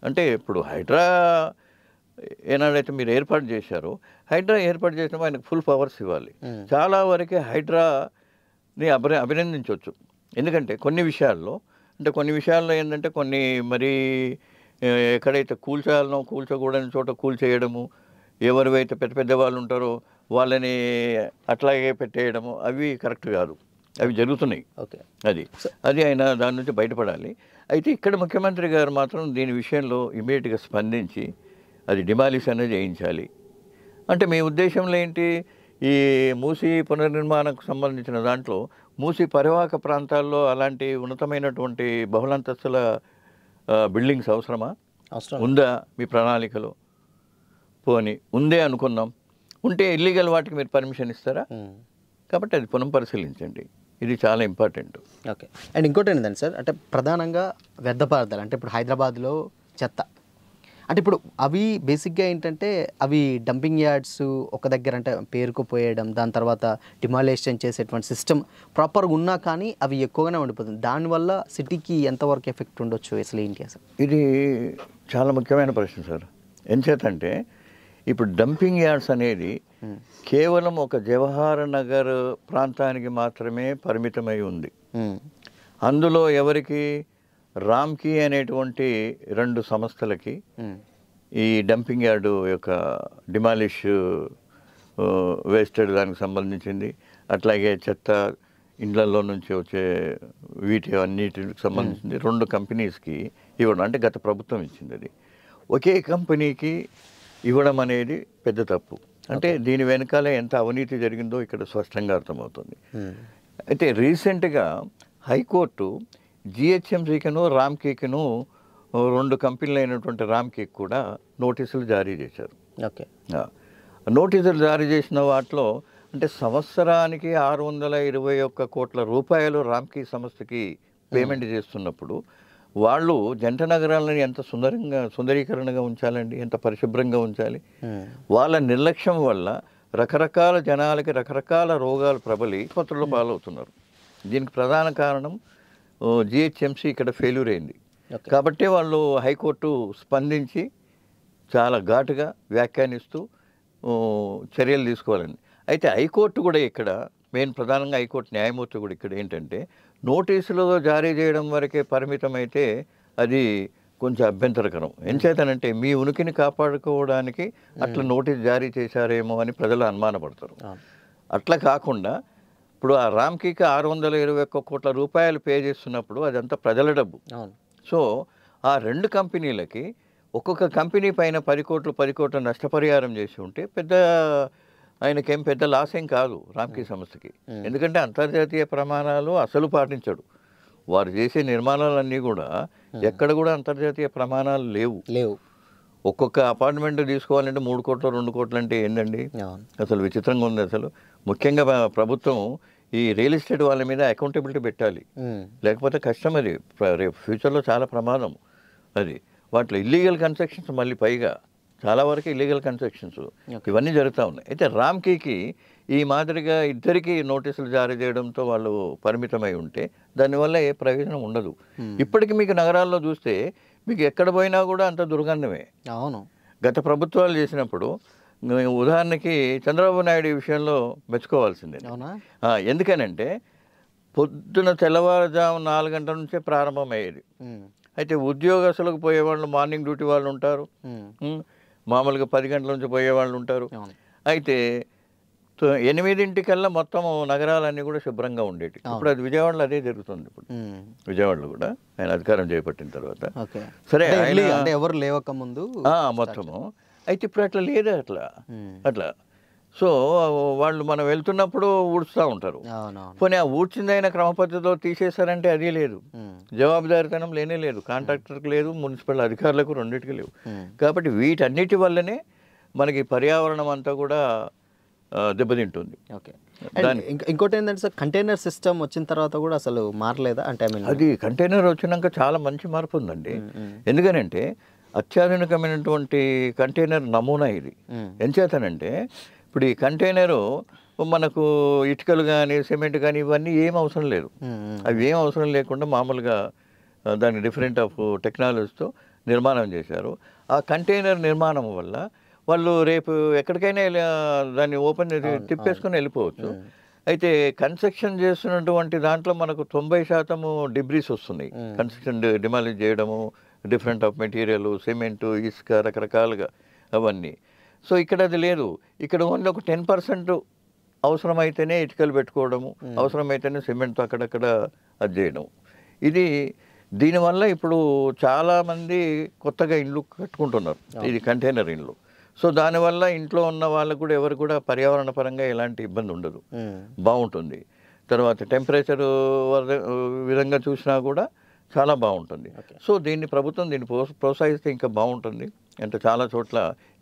అంటే ఇప్పుడు హైడ్రా ఏనాడైతే మీరు ఏర్పాటు చేశారో హైడ్రా ఏర్పాటు చేసినప్పుడు ఆయనకు ఫుల్ పవర్స్ ఇవ్వాలి. చాలా వరకు హైడ్రాని అభినందించవచ్చు. ఎందుకంటే కొన్ని విషయాల్లో ఏంటంటే కొన్ని మరి ఎక్కడైతే కూల్చాలనో కూల్చకూడని చోట కూల్చేయడము, ఎవరివైతే పెద్ద పెద్ద వాళ్ళు ఉంటారో వాళ్ళని అట్లాగే పెట్టేయడము అవి కరెక్ట్ కాదు, అవి జరుగుతున్నాయి. అది ఆయన దాని నుంచి బయటపడాలి. అయితే ఇక్కడ ముఖ్యమంత్రి గారు మాత్రం దీని విషయంలో ఇమీడియట్గా స్పందించి అది డిమాలిష్ అనేది చేయించాలి. అంటే మీ ఉద్దేశంలో ఏంటి? ఈ మూసీ పునర్నిర్మాణకు సంబంధించిన దాంట్లో మూసీ పరివాహక ప్రాంతాల్లో అలాంటి ఉన్నతమైనటువంటి బహుళంతస్తుల బిల్డింగ్స్ అవసరమా? ఉందా మీ ప్రణాళికలో? పోనీ ఉందే అనుకున్నాం, ఉంటే ఇల్లీగల్ వాటికి మీరు పర్మిషన్ ఇస్తారా? కాబట్టి అది పునఃపరిశీలించండి, ఇది చాలా ఇంపార్టెంట్. ఓకే. అండ్ ఇంకోటి ఏంటంటే సార్, అంటే ప్రధానంగా వ్యర్థ పదార్థాలు, అంటే ఇప్పుడు హైదరాబాద్లో చెత్త, అంటే ఇప్పుడు అవి బేసిక్గా ఏంటంటే అవి డంపింగ్ యార్డ్స్ ఒక దగ్గర అంటే పేరుకుపోయడం, దాని తర్వాత డిమాలేషన్ చేసేటువంటి సిస్టమ్ ప్రాపర్గా ఉన్నా కానీ అవి ఎక్కువగానే ఉండిపోతుంది. దానివల్ల సిటీకి ఎంతవరకు ఎఫెక్ట్ ఉండొచ్చు అసలు ఏంటి అసలు? ఇది చాలా ముఖ్యమైన ప్రశ్న సార్. ఎంచేతంటే ఇప్పుడు డంపింగ్ యార్డ్స్ అనేది కేవలం ఒక జవహర్ నగర్ ప్రాంతానికి మాత్రమే పరిమితమై ఉంది. అందులో ఎవరికి, రామ్కీ అనేటువంటి 2 సంస్థలకి ఈ డంపింగ్ యార్డు యొక్క డిమాలిష్ వేస్టెడ్ దానికి సంబంధించింది, అట్లాగే చెత్త ఇండ్లలో నుంచి వచ్చే వీటి అన్నిటికి సంబంధించింది 2 కంపెనీస్కి ఇవ్వడం, అంటే గత ప్రభుత్వం ఇచ్చింది. అది ఒకే కంపెనీకి ఇవ్వడం అనేది పెద్ద తప్పు. అంటే దీని వెనకాల ఎంత అవినీతి జరిగిందో ఇక్కడ స్పష్టంగా అర్థమవుతుంది. అయితే రీసెంట్గా హైకోర్టు జిహెచ్ఎంసీకిను రామ్కీకిను 2 కంపెనీలు అయినటువంటి రామ్కీకి కూడా నోటీసులు జారీ చేశారు. ఓకే, నోటీసులు జారీ చేసిన వాటిలో అంటే సంవత్సరానికి 621 కోట్ల రూపాయలు రామ్కీ సంస్థకి పేమెంట్ చేస్తున్నప్పుడు వాళ్ళు జంట నగరాలను ఎంత సుందరీకరణగా ఉంచాలండి, ఎంత పరిశుభ్రంగా ఉంచాలి. వాళ్ళ నిర్లక్ష్యం వల్ల రకరకాల జనాలకి రకరకాల రోగాలు ప్రబలి ఆసుపత్రుల్లో పాలవుతున్నారు. దీనికి ప్రధాన కారణం జిహెచ్ఎంసీ ఇక్కడ ఫెయిల్యూర్ అయింది. కాబట్టి వాళ్ళు హైకోర్టు స్పందించి చాలా ఘాటుగా వ్యాఖ్యానిస్తూ చర్యలు తీసుకోవాలని. అయితే హైకోర్టు కూడా ఇక్కడ ప్రధానంగా హైకోర్టు న్యాయమూర్తి కూడా ఇక్కడ ఏంటంటే నోటీసులు జారీ చేయడం వరకే పరిమితమైతే అది కొంచెం అభ్యంతరకరం. ఎంచేతనంటే మీ ఉనికిని కాపాడుకోవడానికి అట్లా నోటీస్ జారీ చేశారేమో అని ప్రజలు అనుమానపడతారు. అట్లా కాకుండా ఇప్పుడు ఆ రామ్కీకి 621 కోట్ల రూపాయలు పే చేస్తున్నప్పుడు అదంతా ప్రజల డబ్బు. సో ఆ 2 కంపెనీలకి ఒక్కొక్క కంపెనీ పైన 10 కోట్లు నష్టపరిహారం చేసి ఉంటే ఆయనకేం పెద్ద లాస్ ఏం కాదు రామ్కీ సంస్థకి. ఎందుకంటే అంతర్జాతీయ ప్రమాణాలు అసలు పాటించడు. వారు చేసే నిర్మాణాలన్నీ కూడా ఎక్కడ కూడా అంతర్జాతీయ ప్రమాణాలు లేవు. ఒక్కొక్క అపార్ట్మెంట్ తీసుకోవాలంటే 3 కోట్లు 2 కోట్లు అంటే ఏంటండి, అసలు విచిత్రంగా ఉంది. అసలు ముఖ్యంగా ప్రభుత్వం ఈ రియల్ ఎస్టేట్ వాళ్ళ మీద అకౌంటబిలిటీ పెట్టాలి, లేకపోతే కష్టం. అది రేపు ఫ్యూచర్లో చాలా ప్రమాదం. అది వాటిలో ఇల్లీగల్ కన్స్ట్రక్షన్స్, మళ్ళీ పైగా చాలా వరకు ఇల్లీగల్ కన్స్ట్రక్షన్స్ ఇవన్నీ జరుగుతూ ఉన్నాయి. అయితే రామ్కీకి ఈ మాదిరిగా ఇద్దరికి నోటీసులు జారీ చేయడంతో వాళ్ళు పరిమితమై ఉంటే దానివల్ల ఏ ప్రయోజనం ఉండదు. ఇప్పటికి మీకు నగరాల్లో చూస్తే మీకు ఎక్కడ పోయినా కూడా అంత దుర్గంధమే. అవును, గత ప్రభుత్వాలు చేసినప్పుడు ఉదాహరణకి చంద్రబాబు నాయుడు ఈ విషయంలో మెచ్చుకోవాల్సిందే. ఎందుకనంటే పొద్దున తెల్లవారుజాము 4 గంటల నుంచే ప్రారంభమయ్యేది. అయితే ఉద్యోగస్తులకు పోయేవాళ్ళు మార్నింగ్ డ్యూటీ వాళ్ళు ఉంటారు, మామూలుగా 10 గంటల నుంచి పోయేవాళ్ళు ఉంటారు. అయితే 8 మొత్తం నగరాలన్నీ కూడా శుభ్రంగా ఉండేవి. ఇప్పుడు అది విజయవాడలో అదే జరుగుతుంది. ఇప్పుడు విజయవాడలో కూడా ఆయన అధికారం చేపట్టిన తర్వాత సరే అంటే ఎవరు లేవక ముందు మొత్తము. అయితే ఇప్పుడు అట్లా లేదా, అట్లా సో వాళ్ళు మనం వెళ్తున్నప్పుడు ఊడ్స్తూ ఉంటారు. పోనీ ఆ ఊడ్చిందైనా క్రమ పద్ధతిలో తీసేశారంటే అది లేదు. జవాబుదారితనం లేనే లేదు, కాంట్రాక్టర్కి లేదు, మున్సిపల్ అధికారులకు రెండింటికి లేవు. కాబట్టి వీటన్నిటి వల్లనే మనకి పర్యావరణం అంతా కూడా దెబ్బతింటుంది. ఇంకోటి ఏంటంటే సార్, కంటైనర్ సిస్టమ్ వచ్చిన తర్వాత కూడా అసలు మారలేదా? అంటే అది కంటైనర్ వచ్చినాక చాలా మంచి మార్పు ఉందండి. ఎందుకనంటే అత్యాధునికమైనటువంటి కంటైనర్ నమూనా ఇది. ఎంచేతనంటే ఇప్పుడు ఈ కంటైనరు మనకు ఇటుకలు కానీ సిమెంట్ కానీ ఇవన్నీ ఏం అవసరం లేదు. అవి ఏం అవసరం లేకుండా మామూలుగా దాన్ని డిఫరెంట్ ఆఫ్ టెక్నాలజీతో నిర్మాణం చేశారు. ఆ కంటైనర్ నిర్మాణం వల్ల వాళ్ళు రేపు ఎక్కడికైనా దాన్ని ఓపెన్ తిప్పేసుకొని వెళ్ళిపోవచ్చు. అయితే కన్స్ట్రక్షన్ చేస్తున్నటువంటి దాంట్లో మనకు 90% డిబ్రీస్ వస్తున్నాయి. కన్స్ట్రక్షన్ డిమాలిష్ చేయడము, డిఫరెంట్ ఆఫ్ మెటీరియల్, సిమెంటు, ఇసుక, రకరకాలుగా అవన్నీ. సో ఇక్కడ అది లేదు. ఇక్కడ ఓన్లీ ఒక 10% అవసరమైతేనే ఇటుకలు పెట్టుకోవడము, అవసరమైతేనే సిమెంట్తో అక్కడక్కడ అది చేయడం. దీనివల్ల ఇప్పుడు చాలామంది కొత్తగా ఇండ్లు కట్టుకుంటున్నారు, ఇది కంటైనర్ ఇండ్లు. సో దానివల్ల ఇంట్లో ఉన్న వాళ్ళకు కూడా ఎవరు కూడా పర్యావరణ పరంగా ఎలాంటి ఇబ్బంది ఉండదు, బాగుంటుంది. తర్వాత టెంపరేచర్ విధంగా చూసినా కూడా చాలా బాగుంటుంది. సో ప్రభుత్వం దీన్ని ప్రోత్సహిస్తే ఇంకా బాగుంటుంది. అంటే చాలా చోట్ల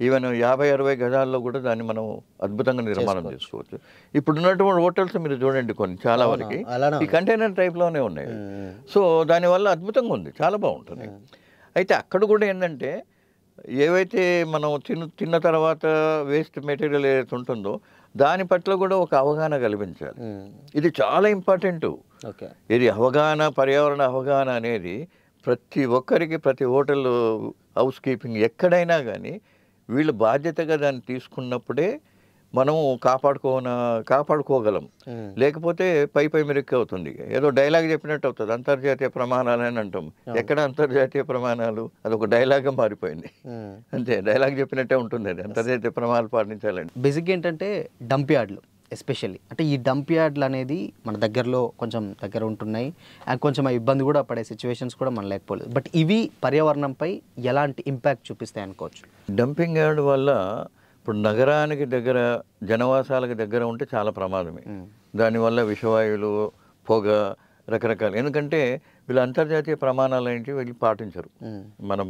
ఈవెన్ 50-60 గజాల్లో కూడా దాన్ని మనం అద్భుతంగా నిర్మాణం చేసుకోవచ్చు. ఇప్పుడు ఉన్నటువంటి హోటల్స్ మీరు చూడండి, కొన్ని చాలా వరకు ఈ కంటైనర్ టైప్లోనే ఉన్నాయి. సో దానివల్ల అద్భుతంగా ఉంది, చాలా బాగుంటుంది. అయితే అక్కడ కూడా ఏంటంటే ఏవైతే మనం తిన్న తర్వాత వేస్ట్ మెటీరియల్ ఏదైతే ఉంటుందో దాని పట్ల కూడా ఒక అవగాహన కల్పించాలి. ఇది చాలా ఇంపార్టెంట్. ఇది అవగాహన, పర్యావరణ అవగాహన అనేది ప్రతి ఒక్కరికి, ప్రతి హోటల్ హౌస్ కీపింగ్ ఎక్కడైనా కానీ వీళ్ళు బాధ్యతగా దాన్ని తీసుకున్నప్పుడే మనం కాపాడుకోగలం. లేకపోతే పై మెరుగ్గా అవుతుంది. ఏదో డైలాగ్ చెప్పినట్టు అవుతుంది, అంతర్జాతీయ ప్రమాణాలు అని అంటాం. ఎక్కడ అంతర్జాతీయ ప్రమాణాలు? అదొక డైలాగ్గా మారిపోయింది. అంతే, డైలాగ్ చెప్పినట్టే ఉంటుంది. అది అంతర్జాతీయ ప్రమాణాలు పాటించాలండి. బేసిక్గా ఏంటంటే డంప్ యార్డ్లు ఎస్పెషల్లీ, అంటే ఈ డంప్ యార్డ్లు అనేది మన దగ్గరలో కొంచెం దగ్గర ఉంటున్నాయి అండ్ కొంచెం ఇబ్బంది కూడా పడే సిచ్యువేషన్స్ కూడా మనం లేకపోలేదు. బట్ ఇవి పర్యావరణంపై ఎలాంటి ఇంపాక్ట్ చూపిస్తాయి అనుకోవచ్చు? డంపింగ్ యార్డ్ వల్ల ఇప్పుడు నగరానికి దగ్గర, జనవాసాలకు దగ్గర ఉంటే చాలా ప్రమాదమే. దానివల్ల విషవాయువులు, పొగ, రకరకాలు. ఎందుకంటే వీళ్ళు అంతర్జాతీయ ప్రమాణాలు ఏంటి వీళ్ళు పాటించరు. మన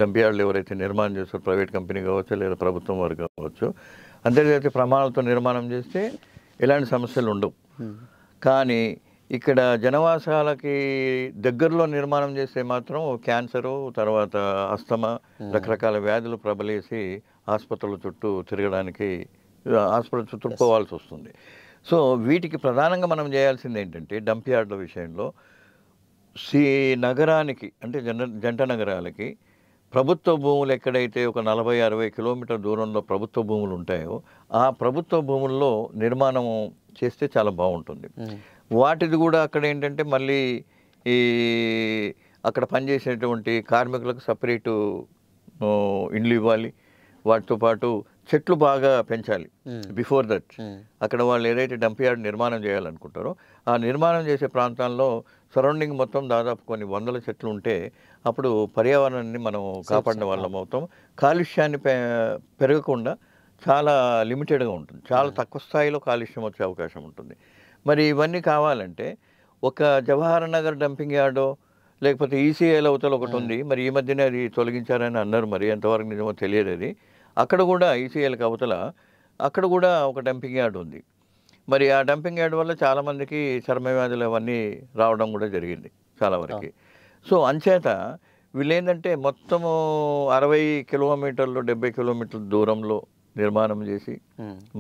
డంప్ యార్డ్లు ఎవరైతే నిర్మాణం చేస్తారో, ప్రైవేట్ కంపెనీ కావచ్చు లేదా ప్రభుత్వం వారు కావచ్చు, అంతర్జాతీయ ప్రమాణాలతో నిర్మాణం చేస్తే ఎలాంటి సమస్యలు ఉండవు. కానీ ఇక్కడ జనవాసాలకి దగ్గరలో నిర్మాణం చేస్తే మాత్రం క్యాన్సరు, తర్వాత అస్తమా, రకరకాల వ్యాధులు ప్రబలేసి ఆసుపత్రుల చుట్టూ తిరగడానికి, హాస్పిటల్ చుట్టూ పోవాల్సి వస్తుంది. సో వీటికి ప్రధానంగా మనం చేయాల్సింది ఏంటంటే, డంప్ యార్డ్ల విషయంలో నగరానికి అంటే జంట నగరాలకి ప్రభుత్వ భూములు ఎక్కడైతే ఒక 40-60 కిలోమీటర్ల దూరంలో ప్రభుత్వ భూములు ఉంటాయో ఆ ప్రభుత్వ భూముల్లో నిర్మాణం చేస్తే చాలా బాగుంటుంది. వాటిది కూడా అక్కడ ఏంటంటే మళ్ళీ ఈ అక్కడ పనిచేసేటువంటి కార్మికులకు సపరేటు ఇండ్లు ఇవ్వాలి. వాటితో పాటు చెట్లు బాగా పెంచాలి. బిఫోర్ దట్ అక్కడ వాళ్ళు ఏదైతే డంప్ యార్డ్ నిర్మాణం చేయాలనుకుంటారో ఆ నిర్మాణం చేసే ప్రాంతాల్లో సరౌండింగ్ మొత్తం దాదాపు కొన్ని వందల చెట్లు ఉంటే అప్పుడు పర్యావరణాన్ని మనం కాపాడిన వాళ్ళం అవుతాం. కాలుష్యాన్ని పెరగకుండా చాలా లిమిటెడ్గా ఉంటుంది. చాలా తక్కువ స్థాయిలో కాలుష్యం వచ్చే అవకాశం ఉంటుంది. మరి ఇవన్నీ కావాలంటే ఒక జవహర్ నగర్ డంపింగ్ యార్డో లేకపోతే ఈసీఐల అవతల ఒకటి ఉంది. మరి ఈ మధ్యనే అది తొలగించారని అన్నారు. మరి ఎంతవరకు నిజమో తెలియదు. అది అక్కడ కూడా ఈసీఐలకు అవతల అక్కడ కూడా ఒక డంపింగ్ యార్డ్ ఉంది. మరి ఆ డంపింగ్ యార్డ్ వల్ల చాలామందికి చర్మ వ్యాధులు అవన్నీ రావడం కూడా జరిగింది చాలా వరకు. సో అంచేత వీళ్ళు ఏంటంటే మొత్తము 60 కిలోమీటర్లు 70 కిలోమీటర్ల దూరంలో నిర్మాణం చేసి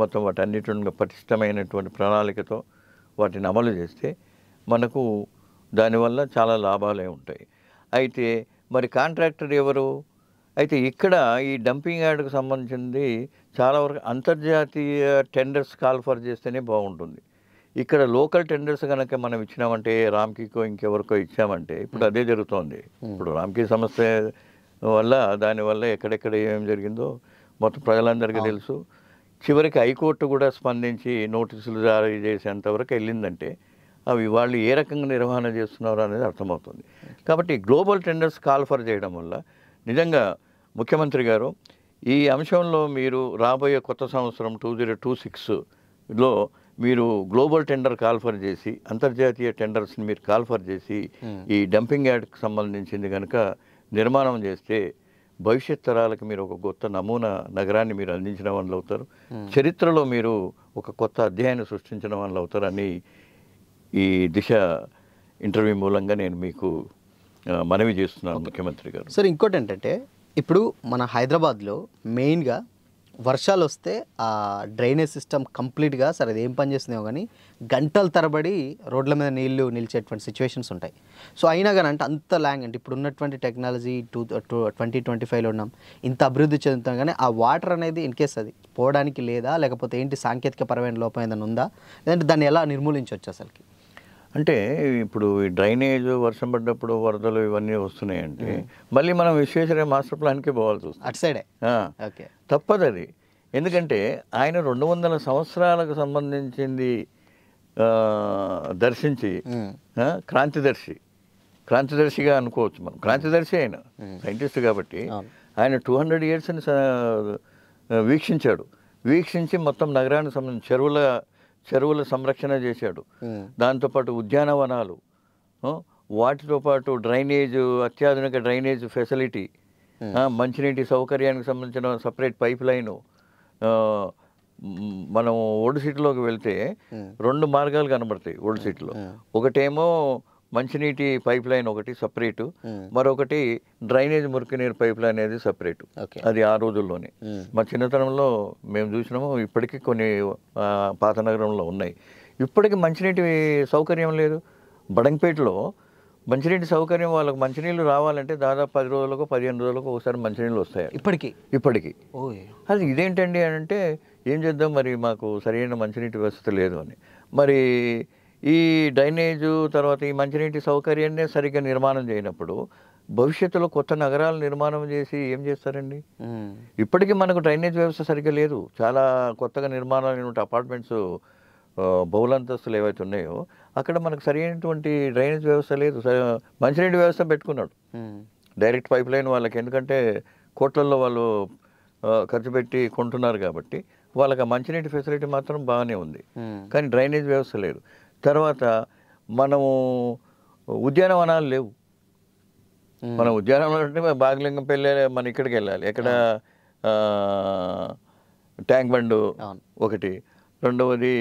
మొత్తం వాటన్నిటిని పటిష్టమైనటువంటి ప్రణాళికతో వాటిని అమలు చేస్తే మనకు దానివల్ల చాలా లాభాలే ఉంటాయి. అయితే మరి కాంట్రాక్టర్ ఎవరు? అయితే ఇక్కడ ఈ డంపింగ్ యార్డ్కు సంబంధించింది చాలా వరకు అంతర్జాతీయ టెండర్స్ కాల్ఫర్ చేస్తేనే బాగుంటుంది. ఇక్కడ లోకల్ టెండర్స్ కనుక మనం ఇచ్చినామంటే, రామ్కీకో ఇంకెవరికో ఇచ్చామంటే, ఇప్పుడు అదే జరుగుతోంది. ఇప్పుడు రామ్కీ సంస్థ వల్ల దానివల్ల ఎక్కడెక్కడ ఏమేమి జరిగిందో మొత్తం ప్రజలందరికీ తెలుసు. చివరికి హైకోర్టు కూడా స్పందించి నోటీసులు జారీ చేసేంతవరకు వెళ్ళిందంటే అవి వాళ్ళు ఏ రకంగా నిర్వహణ చేస్తున్నారో అనేది అర్థమవుతుంది. కాబట్టి గ్లోబల్ టెండర్స్ కాల్ఫర్ చేయడం వల్ల నిజంగా ముఖ్యమంత్రి గారు ఈ అంశంలో మీరు రాబోయే కొత్త సంవత్సరం 2026లో మీరు గ్లోబల్ టెండర్ కాల్ఫర్ చేసి అంతర్జాతీయ టెండర్స్ని మీరు కాల్ఫర్ చేసి ఈ డంపింగ్ యార్డ్కి సంబంధించింది కనుక నిర్మాణం చేస్తే భవిష్యత్ తరాలకు మీరు ఒక కొత్త నమూనా నగరాన్ని మీరు అందించిన వాళ్ళు అవుతారు. చరిత్రలో మీరు ఒక కొత్త అధ్యాయాన్ని సృష్టించిన వాళ్ళు అవుతారని ఈ దిశ ఇంటర్వ్యూ మూలంగా నేను మీకు మనవి చేస్తున్నాను ముఖ్యమంత్రి గారు. సార్ ఇంకోటి ఏంటంటే, ఇప్పుడు మన హైదరాబాద్లో మెయిన్గా వర్షాలు వస్తే ఆ డ్రైనేజ్ సిస్టమ్ కంప్లీట్గా సరే అది ఏం పని చేస్తుందో కానీ గంటల తరబడి రోడ్ల మీద నీళ్లు నిలిచేటువంటి సిచ్యువేషన్స్ ఉంటాయి. సో అయినా కానీ అంటే అంత ల్యాంగ్ అంటే ఇప్పుడు ఉన్నటువంటి టెక్నాలజీ 2025లో ఉన్నాం, ఇంత అభివృద్ధి చెందుతాం కానీ ఆ వాటర్ అనేది ఇన్ కేస్ అది పోవడానికి లేదా, లేకపోతే ఏంటి సాంకేతిక పరమైన లోపం ఏదైనా ఉందా, లేదంటే దాన్ని ఎలా నిర్మూలించవచ్చు అసలుకి? అంటే ఇప్పుడు ఈ డ్రైనేజ్ వర్షం పడ్డప్పుడు వరదలు ఇవన్నీ వస్తున్నాయంటే మళ్ళీ మనం విశ్వేశ్వరయ్య మాస్టర్ ప్లాన్కి పోవాల్సి వస్తుంది. అటు సైడే ఓకే, తప్పదు అది. ఎందుకంటే ఆయన 200 సంవత్సరాలకు సంబంధించింది దర్శించి క్రాంతిదర్శిగా అనుకోవచ్చు మనం. క్రాంతిదర్శి ఆయన సైంటిస్ట్ కాబట్టి ఆయన 200 ఇయర్స్ని వీక్షించి మొత్తం నగరానికి సంబంధించి చెరువుల సంరక్షణ చేశాడు. దాంతోపాటు ఉద్యానవనాలు, వాటితో పాటు డ్రైనేజ్, అత్యాధునిక డ్రైనేజ్ ఫెసిలిటీ, మంచినీటి సౌకర్యానికి సంబంధించిన సపరేట్ పైప్ లైను. మనం ఓల్డ్ సిటీలోకి వెళ్తే 2 మార్గాలు కనబడతాయి ఓల్డ్ సిటీలో. ఒకటేమో మంచినీటి పైప్ లైన్ ఒకటి సపరేటు, మరొకటి డ్రైనేజ్ మురికినీరు పైప్ లైన్ అనేది సపరేటు. అది ఆ రోజుల్లోనే మా చిన్నతనంలో మేము చూసినాము. ఇప్పటికీ కొన్ని పాత నగరంలో ఉన్నాయి. ఇప్పటికీ మంచినీటి సౌకర్యం లేదు. బడంగపేటలో మంచినీటి సౌకర్యం వాళ్ళకి మంచినీళ్ళు రావాలంటే దాదాపు 10 రోజులకు 15 రోజులకు ఒకసారి మంచినీళ్ళు వస్తాయి ఇప్పటికి. అది ఇదేంటండి అని అంటే ఏం చేద్దాం మరి, మాకు సరైన మంచినీటి వ్యవస్థ లేదు అని. మరి ఈ డ్రైనేజు తర్వాత ఈ మంచినీటి సౌకర్యాన్ని సరిగ్గా నిర్మాణం చేయనప్పుడు భవిష్యత్తులో కొత్త నగరాలు నిర్మాణం చేసి ఏం చేస్తారండి? ఇప్పటికీ మనకు డ్రైనేజ్ వ్యవస్థ సరిగ్గా లేదు. చాలా కొత్తగా నిర్మాణాలు అపార్ట్మెంట్స్ బహుళంతస్తులు ఏవైతే ఉన్నాయో అక్కడ మనకు సరైనటువంటి డ్రైనేజ్ వ్యవస్థ లేదు. మంచినీటి వ్యవస్థ పెట్టుకున్నాడు డైరెక్ట్ పైప్ లైన్ వాళ్ళకి, ఎందుకంటే కోట్లల్లో వాళ్ళు ఖర్చు పెట్టి కొంటున్నారు కాబట్టి వాళ్ళకి ఆ మంచినీటి ఫెసిలిటీ మాత్రం బాగానే ఉంది, కానీ డ్రైనేజ్ వ్యవస్థ లేదు. తర్వాత మనము ఉద్యానవనాలు లేవు. మన ఉద్యానవనాలు అంటే బాగలింగం పెళ్ళి మన ఇక్కడికి వెళ్ళాలి, ఎక్కడ ట్యాంక్ బండ్ ఒకటి, రెండవది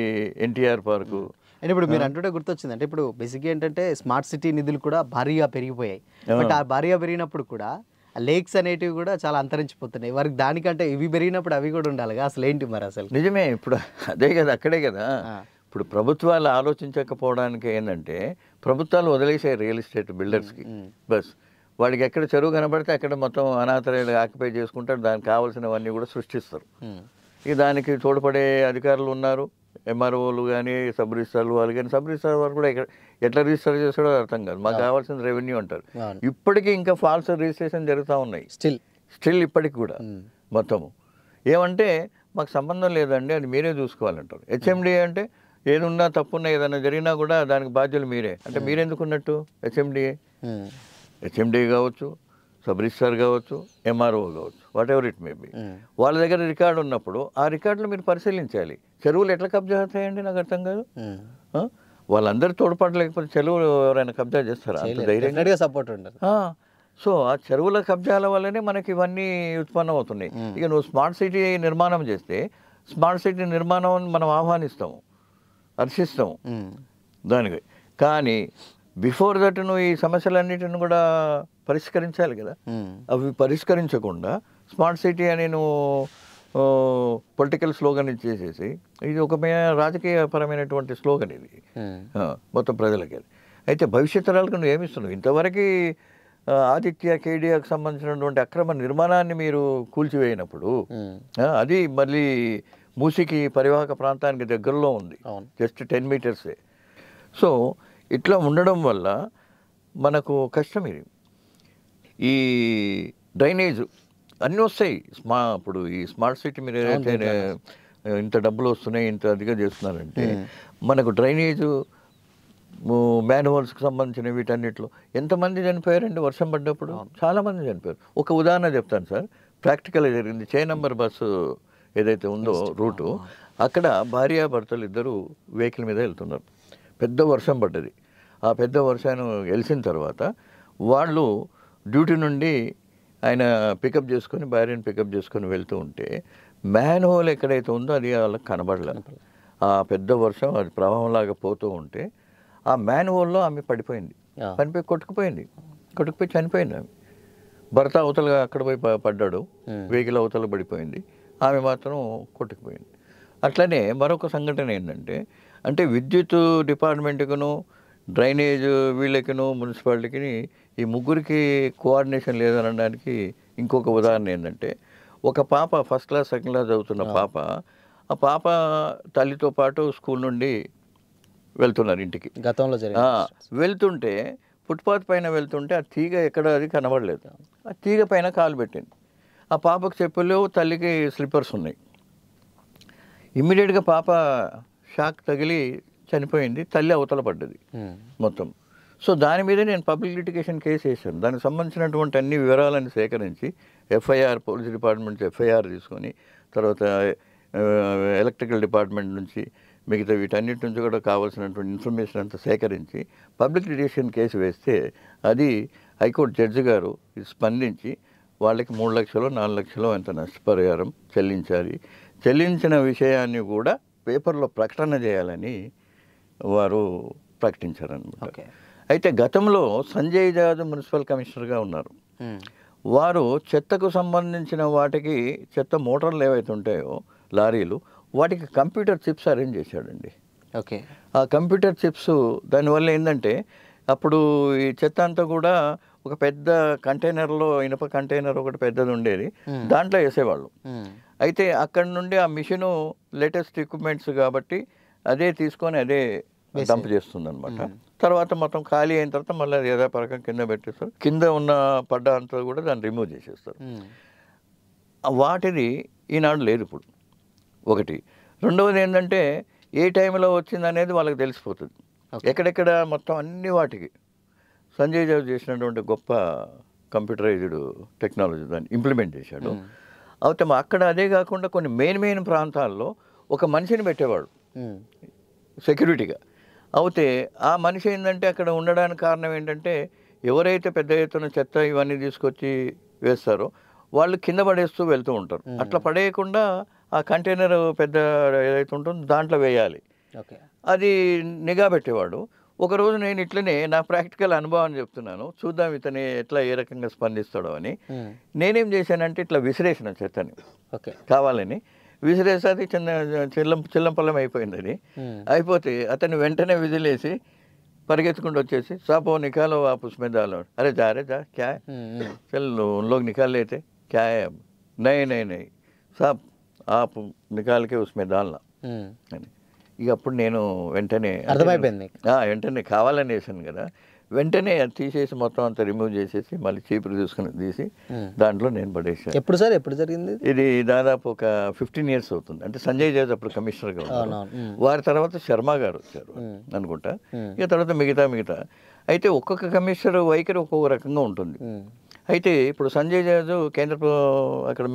ఎన్టీఆర్ పార్కు. అండ్ ఇప్పుడు మీరు అంటుంటే గుర్తొచ్చింది, అంటే ఇప్పుడు బేసిక్గా ఏంటంటే స్మార్ట్ సిటీ నిధులు కూడా భారీగా పెరిగిపోయాయి. బట్ ఆ భారీగా పెరిగినప్పుడు కూడా లేక్స్ అనేటివి కూడా చాలా అంతరించిపోతున్నాయి. వారికి దానికంటే ఇవి పెరిగినప్పుడు అవి కూడా ఉండాలిగా. అసలు ఏంటి మరి అసలు? నిజమే, ఇప్పుడు అదే కదా, అక్కడే కదా. ఇప్పుడు ప్రభుత్వాలు ఆలోచించకపోవడానికి ఏంటంటే ప్రభుత్వాలు వదిలేసాయి రియల్ ఎస్టేట్ బిల్డర్స్కి. బస్ వాడికి ఎక్కడ చెరువు కనబడితే అక్కడ మొత్తం అనాథరైలు ఆక్యుపై చేసుకుంటారు, దానికి కావాల్సినవన్నీ కూడా సృష్టిస్తారు. ఇక దానికి తోడ్పడే అధికారులు ఉన్నారు, ఎంఆర్ఓలు కానీ సబ్ రిజిస్ట్రార్లు వాళ్ళు కానీ. సబ్ రిజిస్ట్రార్ వాళ్ళు కూడా ఎట్లా రిజిస్టర్ చేస్తాడో అర్థం కాదు. మాకు కావాల్సిన రెవెన్యూ అంటారు. ఇప్పటికీ ఇంకా ఫాల్స్ రిజిస్ట్రేషన్ జరుగుతూ ఉన్నాయి స్టిల్ ఇప్పటికి కూడా మొత్తము. ఏమంటే మాకు సంబంధం లేదండి, అది మీరే చూసుకోవాలంటారు. హెచ్ఎండి అంటే ఏదున్నా తప్పున్నా ఏదైనా జరిగినా కూడా దానికి బాధ్యులు మీరే. అంటే మీరెందుకున్నట్టు? హెచ్ఎండి కావచ్చు, సబ్ రిజిస్ట్రార్ కావచ్చు, ఎంఆర్ఓ కావచ్చు, what ever it may be, వాళ్ళ దగ్గర రికార్డు ఉన్నప్పుడు ఆ రికార్డులు మీరు పరిశీలించాలి. చెరువులు ఎట్లా కబ్జా అవుతాయండి? నాకు అర్థం కాదు. వాళ్ళందరూ తోడ్పాటు లేకపోతే చెరువులు ఎవరైనా కబ్జా చేస్తారా? అంత ధైర్యంగా సపోర్ట్ ఉండదు. సో ఆ చెరువుల కబ్జాల వల్లనే మనకి ఇవన్నీ ఉత్పన్నం అవుతున్నాయి. ఇక నువ్వు స్మార్ట్ సిటీ నిర్మాణం చేస్తే స్మార్ట్ సిటీ నిర్మాణం మనం ఆహ్వానిస్తాము, హర్షిస్తాము దానికి. కానీ బిఫోర్ దట్ నువ్వు ఈ సమస్యలన్నిటిని కూడా పరిష్కరించాలి కదా. అవి పరిష్కరించకుండా స్మార్ట్ సిటీ అని నువ్వు పొలిటికల్ స్లోగన్ ఇచ్చేసేసి, ఇది ఒక రాజకీయపరమైనటువంటి స్లోగన్ ఇది మొత్తం ప్రజలకి. అయితే భవిష్యత్ తరాలకు నువ్వు ఏమిస్తున్నావు? ఇంతవరకు ఆదిత్య కేడియాకు సంబంధించినటువంటి అక్రమ నిర్మాణాన్ని మీరు కూల్చివేయినప్పుడు, అది మళ్ళీ మూసికి పరివాహక ప్రాంతానికి దగ్గరలో ఉంది, జస్ట్ 10 మీటర్సే. సో ఇట్లా ఉండడం వల్ల మనకు కష్టం. ఇది ఈ డ్రైనేజ్ అన్నీ వస్తాయి. ఇప్పుడు ఈ స్మార్ట్ సిటీ మీరు ఏదైతే ఇంత డబ్బులు వస్తున్నాయి, ఇంత అదిగా చేస్తున్నారంటే మనకు డ్రైనేజు మ్యాన్హోల్స్కి సంబంధించిన వీటన్నిటిలో ఎంతమంది చనిపోయారండి వర్షం పడ్డప్పుడు? చాలామంది చనిపోయారు. ఒక ఉదాహరణ చెప్తాను సార్, ప్రాక్టికల్గా జరిగింది. నంబర్ బస్సు ఏదైతే ఉందో రూటు, అక్కడ భార్యాభర్తలు ఇద్దరు వెహికల్ మీద వెళ్తున్నారు. పెద్ద వర్షం పడ్డది. ఆ పెద్ద వర్షాన్ని వెలిసిన తర్వాత వాళ్ళు డ్యూటీ నుండి ఆయన పికప్ చేసుకొని, భార్యను పికప్ చేసుకొని వెళ్తూ ఉంటే మ్యాన్ హోల్ ఎక్కడైతే ఉందో అది వాళ్ళకి కనబడలేదు. ఆ పెద్ద వర్షం అది ప్రవాహంలాగా పోతూ ఉంటే ఆ మ్యాన్ హోల్లో ఆమె పడిపోయింది, కొట్టుకుపోయి చనిపోయింది ఆమె. భర్త అవతల అక్కడ పోయి పడ్డాడు, వెహికల్ అవతల పడిపోయింది, ఆమె మాత్రం కొట్టుకుపోయింది. అట్లనే మరొక సంఘటన ఏంటంటే, అంటే విద్యుత్ డిపార్ట్మెంట్కును, డ్రైనేజ్ వీళ్ళకిను, మున్సిపాలిటీకి ఈ ముగ్గురికి కోఆర్డినేషన్ లేదనడానికి ఇంకొక ఉదాహరణ ఏంటంటే, ఒక పాప ఫస్ట్ క్లాస్ సెకండ్ క్లాస్ చదువుతున్న పాప, ఆ పాప తల్లితో పాటు స్కూల్ నుండి వెళ్తున్నారు ఇంటికి. గతంలో వెళ్తుంటే ఫుట్పాత్ పైన వెళ్తుంటే ఆ తీగ ఎక్కడ అది కనబడలేదు. ఆ తీగ పైన కాలు పెట్టింది. ఆ పాపకు చెప్పులు, తల్లికి స్లిప్పర్స్ ఉన్నాయి. ఇమ్మీడియట్గా పాప షాక్ తగిలి చనిపోయింది, తల్లి అవతల పడ్డది మొత్తం. సో దాని మీద నేను పబ్లిక్ లిటిగేషన్ కేసు వేసాను. దానికి సంబంధించినటువంటి అన్ని వివరాలను సేకరించి ఎఫ్ఐఆర్, పోలీస్ డిపార్ట్మెంట్ ఎఫ్ఐఆర్ తీసుకొని, తర్వాత ఎలక్ట్రికల్ డిపార్ట్మెంట్ నుంచి మిగతా వీటన్నిటి నుంచి కూడా కావాల్సినటువంటి ఇన్ఫర్మేషన్ అంతా సేకరించి పబ్లిక్ లిటిగేషన్ కేసు వేస్తే అది హైకోర్టు జడ్జి గారు స్పందించి వాళ్ళకి 3 లక్షలు 4 లక్షలు ఎంత నష్టపరిహారం చెల్లించాలి, చెల్లించిన విషయాన్ని కూడా పేపర్లో ప్రకటన చేయాలని వారు ప్రకటించారనమాట. అయితే గతంలో సంజయ్ జాదవ్ మున్సిపల్ కమిషనర్గా ఉన్నారు. వారు చెత్తకు సంబంధించిన వాటికి, చెత్త మోటార్లు ఏవైతే ఉంటాయో లారీలు, వాటికి కంప్యూటర్ చిప్స్ అరేంజ్ చేశాడండి. ఓకే. ఆ కంప్యూటర్ చిప్స్ దానివల్ల ఏంటంటే అప్పుడు ఈ చెత్త అంతా కూడా ఒక పెద్ద కంటైనర్లో, ఇనుప కంటైనర్ ఒకటి పెద్దది ఉండేది, దాంట్లో వేసేవాళ్ళు. అయితే అక్కడ నుండి ఆ మిషను లేటెస్ట్ ఎక్విప్మెంట్స్ కాబట్టి అదే తీసుకొని అదే డంప్ చేస్తుంది అనమాట. తర్వాత మొత్తం ఖాళీ అయిన తర్వాత మళ్ళీ అది యథాపరకం కింద పెట్టేస్తారు. కింద ఉన్న పడ్డ అంతా కూడా దాన్ని రిమూవ్ చేసేస్తారు. వాటిది ఈనాడు లేదు ఇప్పుడు. ఒకటి. రెండవది ఏంటంటే ఏ టైంలో వచ్చింది అనేది వాళ్ళకి తెలిసిపోతుంది. ఎక్కడెక్కడ మొత్తం అన్ని వాటికి సంజయ్ జావ్ చేసినటువంటి గొప్ప కంప్యూటరైజ్డ్ టెక్నాలజీ దాన్ని ఇంప్లిమెంట్ చేశాడు. అయితే అక్కడ అదే కాకుండా కొన్ని మెయిన్ ప్రాంతాల్లో ఒక మనిషిని పెట్టేవాడు సెక్యూరిటీగా. అయితే ఆ మనిషి ఏంటంటే అక్కడ ఉండడానికి కారణం ఏంటంటే ఎవరైతే పెద్ద ఎత్తున చెత్త ఇవన్నీ తీసుకొచ్చి వేస్తారో వాళ్ళు కింద పడేస్తూ వెళ్తూ ఉంటారు. అట్లా పడేయకుండా ఆ కంటైనర్ పెద్ద ఏదైతే ఉంటుందో దాంట్లో వేయాలి. అది నిఘా పెట్టేవాడు. ఒకరోజు నేను ఇట్లనే నా ప్రాక్టికల్ అనుభవాన్ని చెప్తున్నాను, చూద్దాం ఇతని ఎట్లా ఏ రకంగా స్పందిస్తాడో అని. నేనేం చేశానంటే ఇట్లా విసిరేసిన చెత్తని కావాలని విసిరేసి అది చిల్లంపల్లం అయిపోయింది. అది అయిపోతే అతను వెంటనే విజిలేసి పరిగెత్తుకుంటూ వచ్చేసి సాపో నికాలో आप उसमें डालो, अरे जा क्या है, चल उन लोग निकाल लेते, क्या है अब, नहीं साहब आप निकाल के उसमें डालना అని. ఇక అప్పుడు నేను వెంటనే అర్థమైపోయింది, వెంటనే కావాలని వేసాను కదా, వెంటనే అది తీసేసి మొత్తం అంతా రిమూవ్ చేసేసి మళ్ళీ చీపురు తీసుకుని తీసి దాంట్లో నేను పడేసాను. ఎప్పుడు సార్ ఎప్పుడు జరిగింది ఇది? దాదాపు ఒక 15 years అవుతుంది. అంటే సంజయ్ జాజ్ అప్పుడు కమిషనర్గా ఉన్నారు. వారి తర్వాత శర్మ గారు వచ్చారు అనుకుంటా. ఇక తర్వాత మిగతా అయితే ఒక్కొక్క కమిషనర్ వైఖరి ఒక్కొక్క రకంగా ఉంటుంది. అయితే ఇప్పుడు సంజయ్ జాజ్ కేంద్ర అక్కడ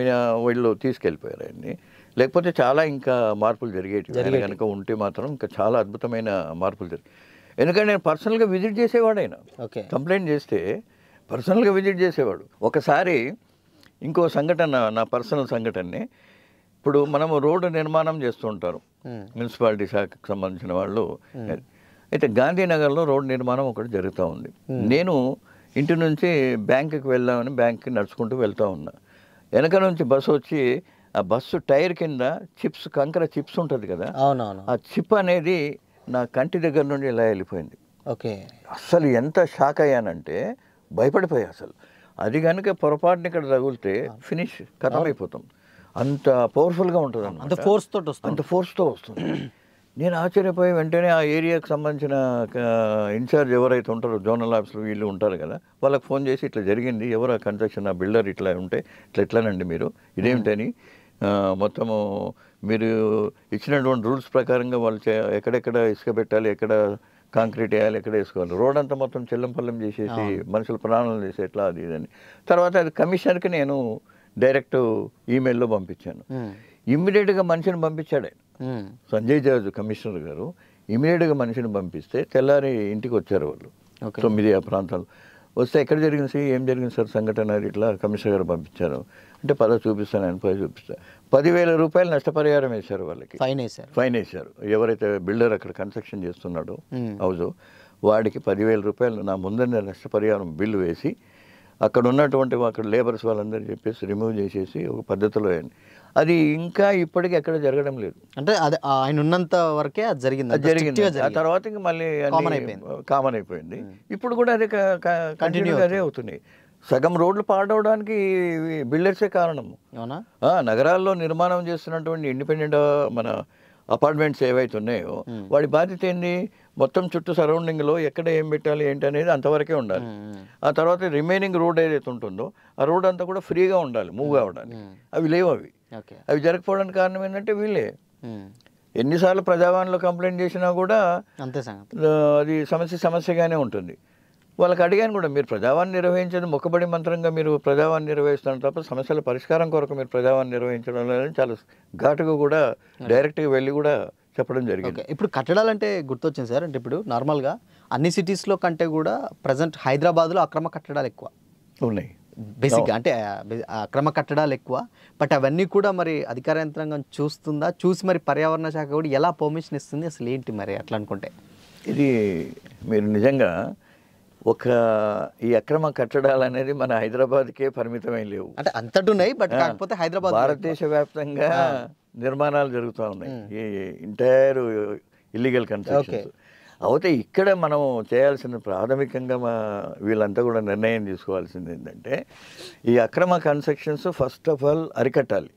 వీళ్ళు తీసుకెళ్ళిపోయారు ఆయన్ని. లేకపోతే చాలా ఇంకా మార్పులు జరిగేవి కనుక ఉంటే మాత్రం ఇంకా చాలా అద్భుతమైన మార్పులు జరిగాయి. ఎందుకంటే నేను పర్సనల్గా విజిట్ చేసేవాడు. ఆయన కంప్లైంట్ చేస్తే పర్సనల్గా విజిట్ చేసేవాడు. ఒకసారి ఇంకో సంఘటన, నా పర్సనల్ సంఘటనని, ఇప్పుడు మనము రోడ్డు నిర్మాణం చేస్తూ ఉంటారు మున్సిపాలిటీ శాఖకు సంబంధించిన వాళ్ళు. అయితే గాంధీనగర్లో రోడ్డు నిర్మాణం ఒకటి జరుగుతూ ఉంది. నేను ఇంటి నుంచి బ్యాంకుకి వెళ్దామని బ్యాంక్కి నడుచుకుంటూ వెళ్తూ ఉన్నా. వెనక నుంచి బస్సు వచ్చి ఆ బస్సు టైర్ కింద చిప్స్, కంకర చిప్స్ ఉంటుంది కదా, ఆ చిప్ అనేది నా కంటి దగ్గర నుండి ఇలా వెళ్ళిపోయింది. అసలు ఎంత షాక్ అయ్యానంటే భయపడిపోయా. అసలు అది కనుక పొరపాటుని ఇక్కడ తగిలితే ఫినిష్, ఖతం అయిపోతాం. అంత పవర్ఫుల్గా ఉంటుంది అన్నమాట, అంత ఫోర్స్తో వస్తుంది. నేను ఆశ్చర్యపోయి వెంటనే ఆ ఏరియాకి సంబంధించిన ఇన్ఛార్జ్ ఎవరైతే ఉంటారో జోనల్ ఆఫీసులు వీళ్ళు ఉంటారు కదా, వాళ్ళకి ఫోన్ చేసి ఇట్లా జరిగింది, ఎవరు కన్స్ట్రక్షన్ ఆ బిల్డర్ ఇట్లా ఉంటే ఎట్లానండి మీరు ఇదేమిటని, మొత్తము మీరు ఇచ్చినటువంటి రూల్స్ ప్రకారంగా వాళ్ళు ఎక్కడెక్కడ ఇసుక పెట్టాలి, ఎక్కడ కాంక్రీట్ వేయాలి, ఎక్కడ వేసుకోవాలి, రోడ్ అంతా మొత్తం చెల్లంపల్లం చేసేసి మనుషుల ప్రాణాలు చేసి ఎట్లా అది ఇదని. తర్వాత అది కమిషనర్కి నేను డైరెక్ట్ ఈమెయిల్లో పంపించాను. ఇమ్మీడియట్గా మనిషిని పంపించాడు ఆయన, సంజయ్ జాజ్ కమిషనర్ గారు. ఇమ్మీడియట్గా మనిషిని పంపిస్తే తెల్లారి ఇంటికి వచ్చారు వాళ్ళు 9 ఆ ప్రాంతాలు. వస్తే ఎక్కడ జరిగింది సార్, ఏం జరిగింది సార్ సంఘటన, ఇట్లా కమిషనర్ గారు పంపించారు అంటే చూపిస్తాను, ఆయన చూపిస్తాను. 10,000 రూపాయలు నష్టపరిహారం వేశారు వాళ్ళకి, ఫైన్ వేశారు. ఎవరైతే బిల్డర్ అక్కడ కన్స్ట్రక్షన్ చేస్తున్నాడో హౌస్, వాడికి 10,000 రూపాయలు నా ముందర నష్టపరిహారం బిల్లు వేసి అక్కడ ఉన్నటువంటి అక్కడ లేబర్స్ వాళ్ళందరూ చెప్పేసి రిమూవ్ చేసేసి ఒక పద్ధతిలో అది ఇంకా ఇప్పటికీ ఎక్కడ జరగడం లేదు. అంటే అది ఆయన ఉన్నంత వరకే అది జరిగింది. ఆ తర్వాత ఇంకా మళ్ళీ కామన్ అయిపోయింది. ఇప్పుడు కూడా అదే కంటిన్యూ అదే అవుతున్నాయి. సగం రోడ్లు పాడవడానికి బిల్డర్సే కారణం. నగరాల్లో నిర్మాణం చేస్తున్నటువంటి ఇండిపెండెంట్ మన అపార్ట్మెంట్స్ ఏవైతే ఉన్నాయో వాడి బాధ్యత ఏంది, మొత్తం చుట్టూ సరౌండింగ్లో ఎక్కడ ఏం పెట్టాలి ఏంటి అనేది అంతవరకే ఉండాలి. ఆ తర్వాత రిమైనింగ్ రోడ్ ఏదైతే ఉంటుందో ఆ రోడ్ అంతా కూడా ఫ్రీగా ఉండాలి, మూవ్ కావడానికి. అవి లేవు. అవి జరగకపోవడానికి కారణం ఏంటంటే వీళ్ళే. ఎన్నిసార్లు ప్రజావాణిలో కంప్లైంట్ చేసినా కూడా అది సమస్యగానే ఉంటుంది. వాళ్ళకి అడిగాను కూడా, మీరు ప్రజావాణి నిర్వహించేది మొక్కబడి మంత్రంగా మీరు ప్రజావాణి నిర్వహిస్తారు తప్ప సమస్యల పరిష్కారం కొరకు మీరు ప్రజావాణి నిర్వహించడం లేదని చాలా ఘాటుగా కూడా డైరెక్ట్గా వెళ్ళి కూడా చెప్పడం జరిగింది. ఇప్పుడు కట్టడాలంటే గుర్తొచ్చింది సార్, అంటే ఇప్పుడు నార్మల్గా అన్ని సిటీస్లో కంటే కూడా ప్రజెంట్ హైదరాబాద్లో అక్రమ కట్టడాలు ఎక్కువ ఉన్నాయి బేసిక్గా. అంటే అక్రమ కట్టడాలు ఎక్కువ, బట్ అవన్నీ కూడా మరి అధికార యంత్రాంగం చూస్తుందా, చూసి మరి పర్యావరణ శాఖ కూడా ఎలా పర్మిషన్ ఇస్తుంది, అసలు ఏంటి మరి అట్లా అనుకుంటే? ఇది మీరు నిజంగా ఈ అక్రమ కట్టడాలు అనేది మన హైదరాబాద్కే పరిమితమై లేవు. అంటే అంతటున్నాయి, బట్ కాకపోతే హైదరాబాద్ భారతదేశ వ్యాప్తంగా నిర్మాణాలు జరుగుతూ ఉన్నాయి, ఈ ఎంటైర్ ఇల్లీగల్ కన్స్ట్రక్షన్స్. అయితే ఇక్కడ మనం చేయాల్సిన ప్రాథమికంగా వీళ్ళంతా కూడా నిర్ణయం తీసుకోవాల్సింది ఏంటంటే ఈ అక్రమ కన్స్ట్రక్షన్స్ ఫస్ట్ ఆఫ్ ఆల్ అరికట్టాలి.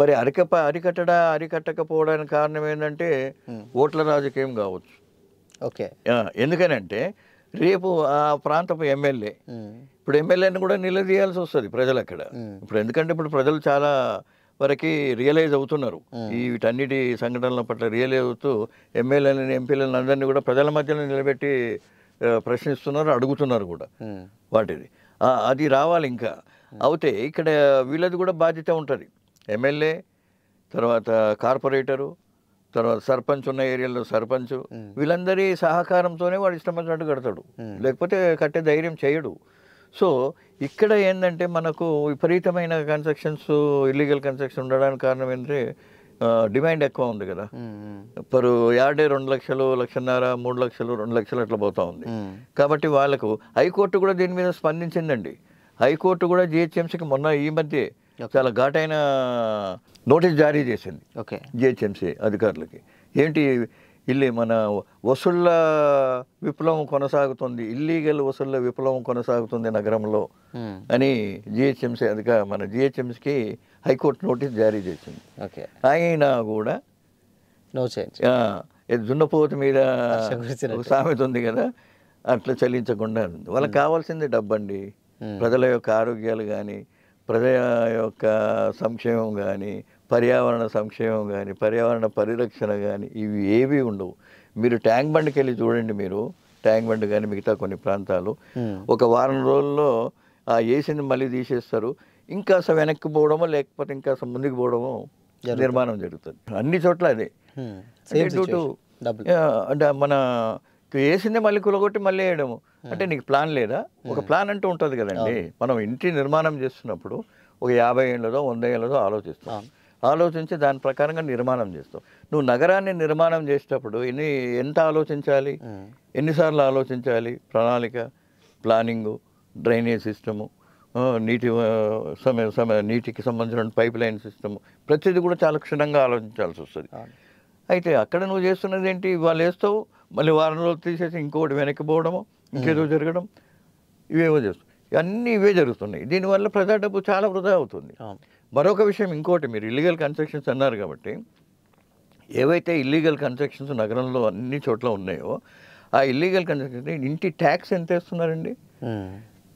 మరి అరికట్టకపోవడానికి కారణం ఏంటంటే ఓట్ల రాజకీయం కావచ్చు. ఓకే, ఎందుకనంటే రేపు ఆ ప్రాంతపు ఎమ్మెల్యే ఇప్పుడు ఎమ్మెల్యేని కూడా నిలదీయాల్సి వస్తుంది ప్రజలు అక్కడ. ఇప్పుడు ఎందుకంటే ఇప్పుడు ప్రజలు చాలా వరకు రియలైజ్ అవుతున్నారు ఈ వీటన్నిటి సంఘటనల పట్ల రియలైజ్ అవుతూ ఎమ్మెల్యేలని ఎంపీలను అందరినీ కూడా ప్రజల మధ్యలో నిలబెట్టి ప్రశ్నిస్తున్నారు, అడుగుతున్నారు కూడా వాటిది. అది రావాలి ఇంకా. అయితే ఇక్కడ వీళ్ళది కూడా బాధ్యత ఉంటుంది. ఎమ్మెల్యే, తర్వాత కార్పొరేటరు, తర్వాత సర్పంచ్ ఉన్న ఏరియాలో సర్పంచ్, వీళ్ళందరి సహకారంతోనే వాడు ఇష్టం వచ్చినట్టు కడతాడు, లేకపోతే కట్టే ధైర్యం చేయడు. సో ఇక్కడ ఏంటంటే మనకు విపరీతమైన కన్స్ట్రక్షన్స్, ఇల్లీగల్ కన్స్ట్రక్షన్ ఉండడానికి కారణం ఏంటంటే డిమాండ్ ఎక్కువ ఉంది కదా. పర్ యార్డే 2 లక్షలు, 1.5 లక్షలు, 3 లక్షలు, 2 లక్షలు అట్లా పోతా ఉంది. కాబట్టి వాళ్ళకు హైకోర్టు కూడా దీని మీద స్పందించిందండి. హైకోర్టు కూడా జిహెచ్ఎంసీకి మొన్న ఈ మధ్య చాలా ఘాటైన నోటీస్ జారీ చేసింది జిహెచ్ఎంసీ అధికారులకి. ఏంటి మన వసూళ్ల విప్లవం కొనసాగుతుంది, ఇల్లీగల్ వసూళ్ల విప్లవం కొనసాగుతుంది నగరంలో అని జిహెచ్ఎంసీ మన జిహెచ్ఎంసీకి హైకోర్టు నోటీస్ జారీ చేసింది. అయినా కూడా దున్నపోతు మీద సామెత ఉంది కదా, అట్లా చెల్లించకుండా ఉంది. వాళ్ళకి కావాల్సింది డబ్బండి. ప్రజల యొక్క ఆరోగ్యాలు కానీ, ప్రజల యొక్క సంక్షేమం కానీ, పర్యావరణ సంక్షేమం కానీ, పర్యావరణ పరిరక్షణ కానీ ఇవి ఏవి ఉండవు. మీరు ట్యాంక్ బండ్కి వెళ్ళి చూడండి. మీరు ట్యాంక్ బండ్ కానీ మిగతా కొన్ని ప్రాంతాలు ఒక వారం రోజుల్లో వేసింది మళ్ళీ తీసేస్తారు. ఇంకా వెనక్కి పోవడమో లేకపోతే ఇంకా ముందుకు పోవడమో నిర్మాణం జరుగుతుంది అన్ని చోట్ల. అదే అంటే మన వేసిందే మళ్ళీ కులగొట్టి మళ్ళీ వేయడము. అంటే నీకు ప్లాన్ లేదా? ఒక ప్లాన్ అంటూ ఉంటుంది కదండి. మనం ఇంటి నిర్మాణం చేస్తున్నప్పుడు ఒక 50 ఏళ్ళదో 100 ఏళ్ళదో ఆలోచించి దాని ప్రకారంగా నిర్మాణం చేస్తావు. నువ్వు నగరాన్ని నిర్మాణం చేసేటప్పుడు ఎంత ఆలోచించాలి, ఎన్నిసార్లు ఆలోచించాలి? ప్రణాళిక, ప్లానింగు, డ్రైనేజ్ సిస్టము, నీటికి సంబంధించిన పైప్ లైన్ సిస్టము, ప్రతిదీ కూడా చాలా క్షుణ్ణంగా ఆలోచించాల్సి వస్తుంది. అయితే అక్కడ నువ్వు చేస్తున్నది ఏంటి? వాళ్ళు వేస్తావు, మళ్ళీ వారం రోజులు తీసేసి ఇంకోటి వెనక్కి పోవడము, ఇంకేదో జరగడం, ఇవేవో చేస్తావు. అన్నీ ఇవే జరుగుతున్నాయి. దీనివల్ల ప్రజా డబ్బు చాలా వృధా అవుతుంది. మరొక విషయం ఇంకోటి, మీరు ఇల్లీగల్ కన్స్ట్రక్షన్స్ అన్నారు కాబట్టి, ఏవైతే ఇల్లీగల్ కన్స్ట్రక్షన్స్ నగరంలో అన్ని చోట్ల ఉన్నాయో ఆ ఇల్లీగల్ కన్స్ట్రక్షన్ ఇంటి ట్యాక్స్ ఎంత వేస్తున్నారండి?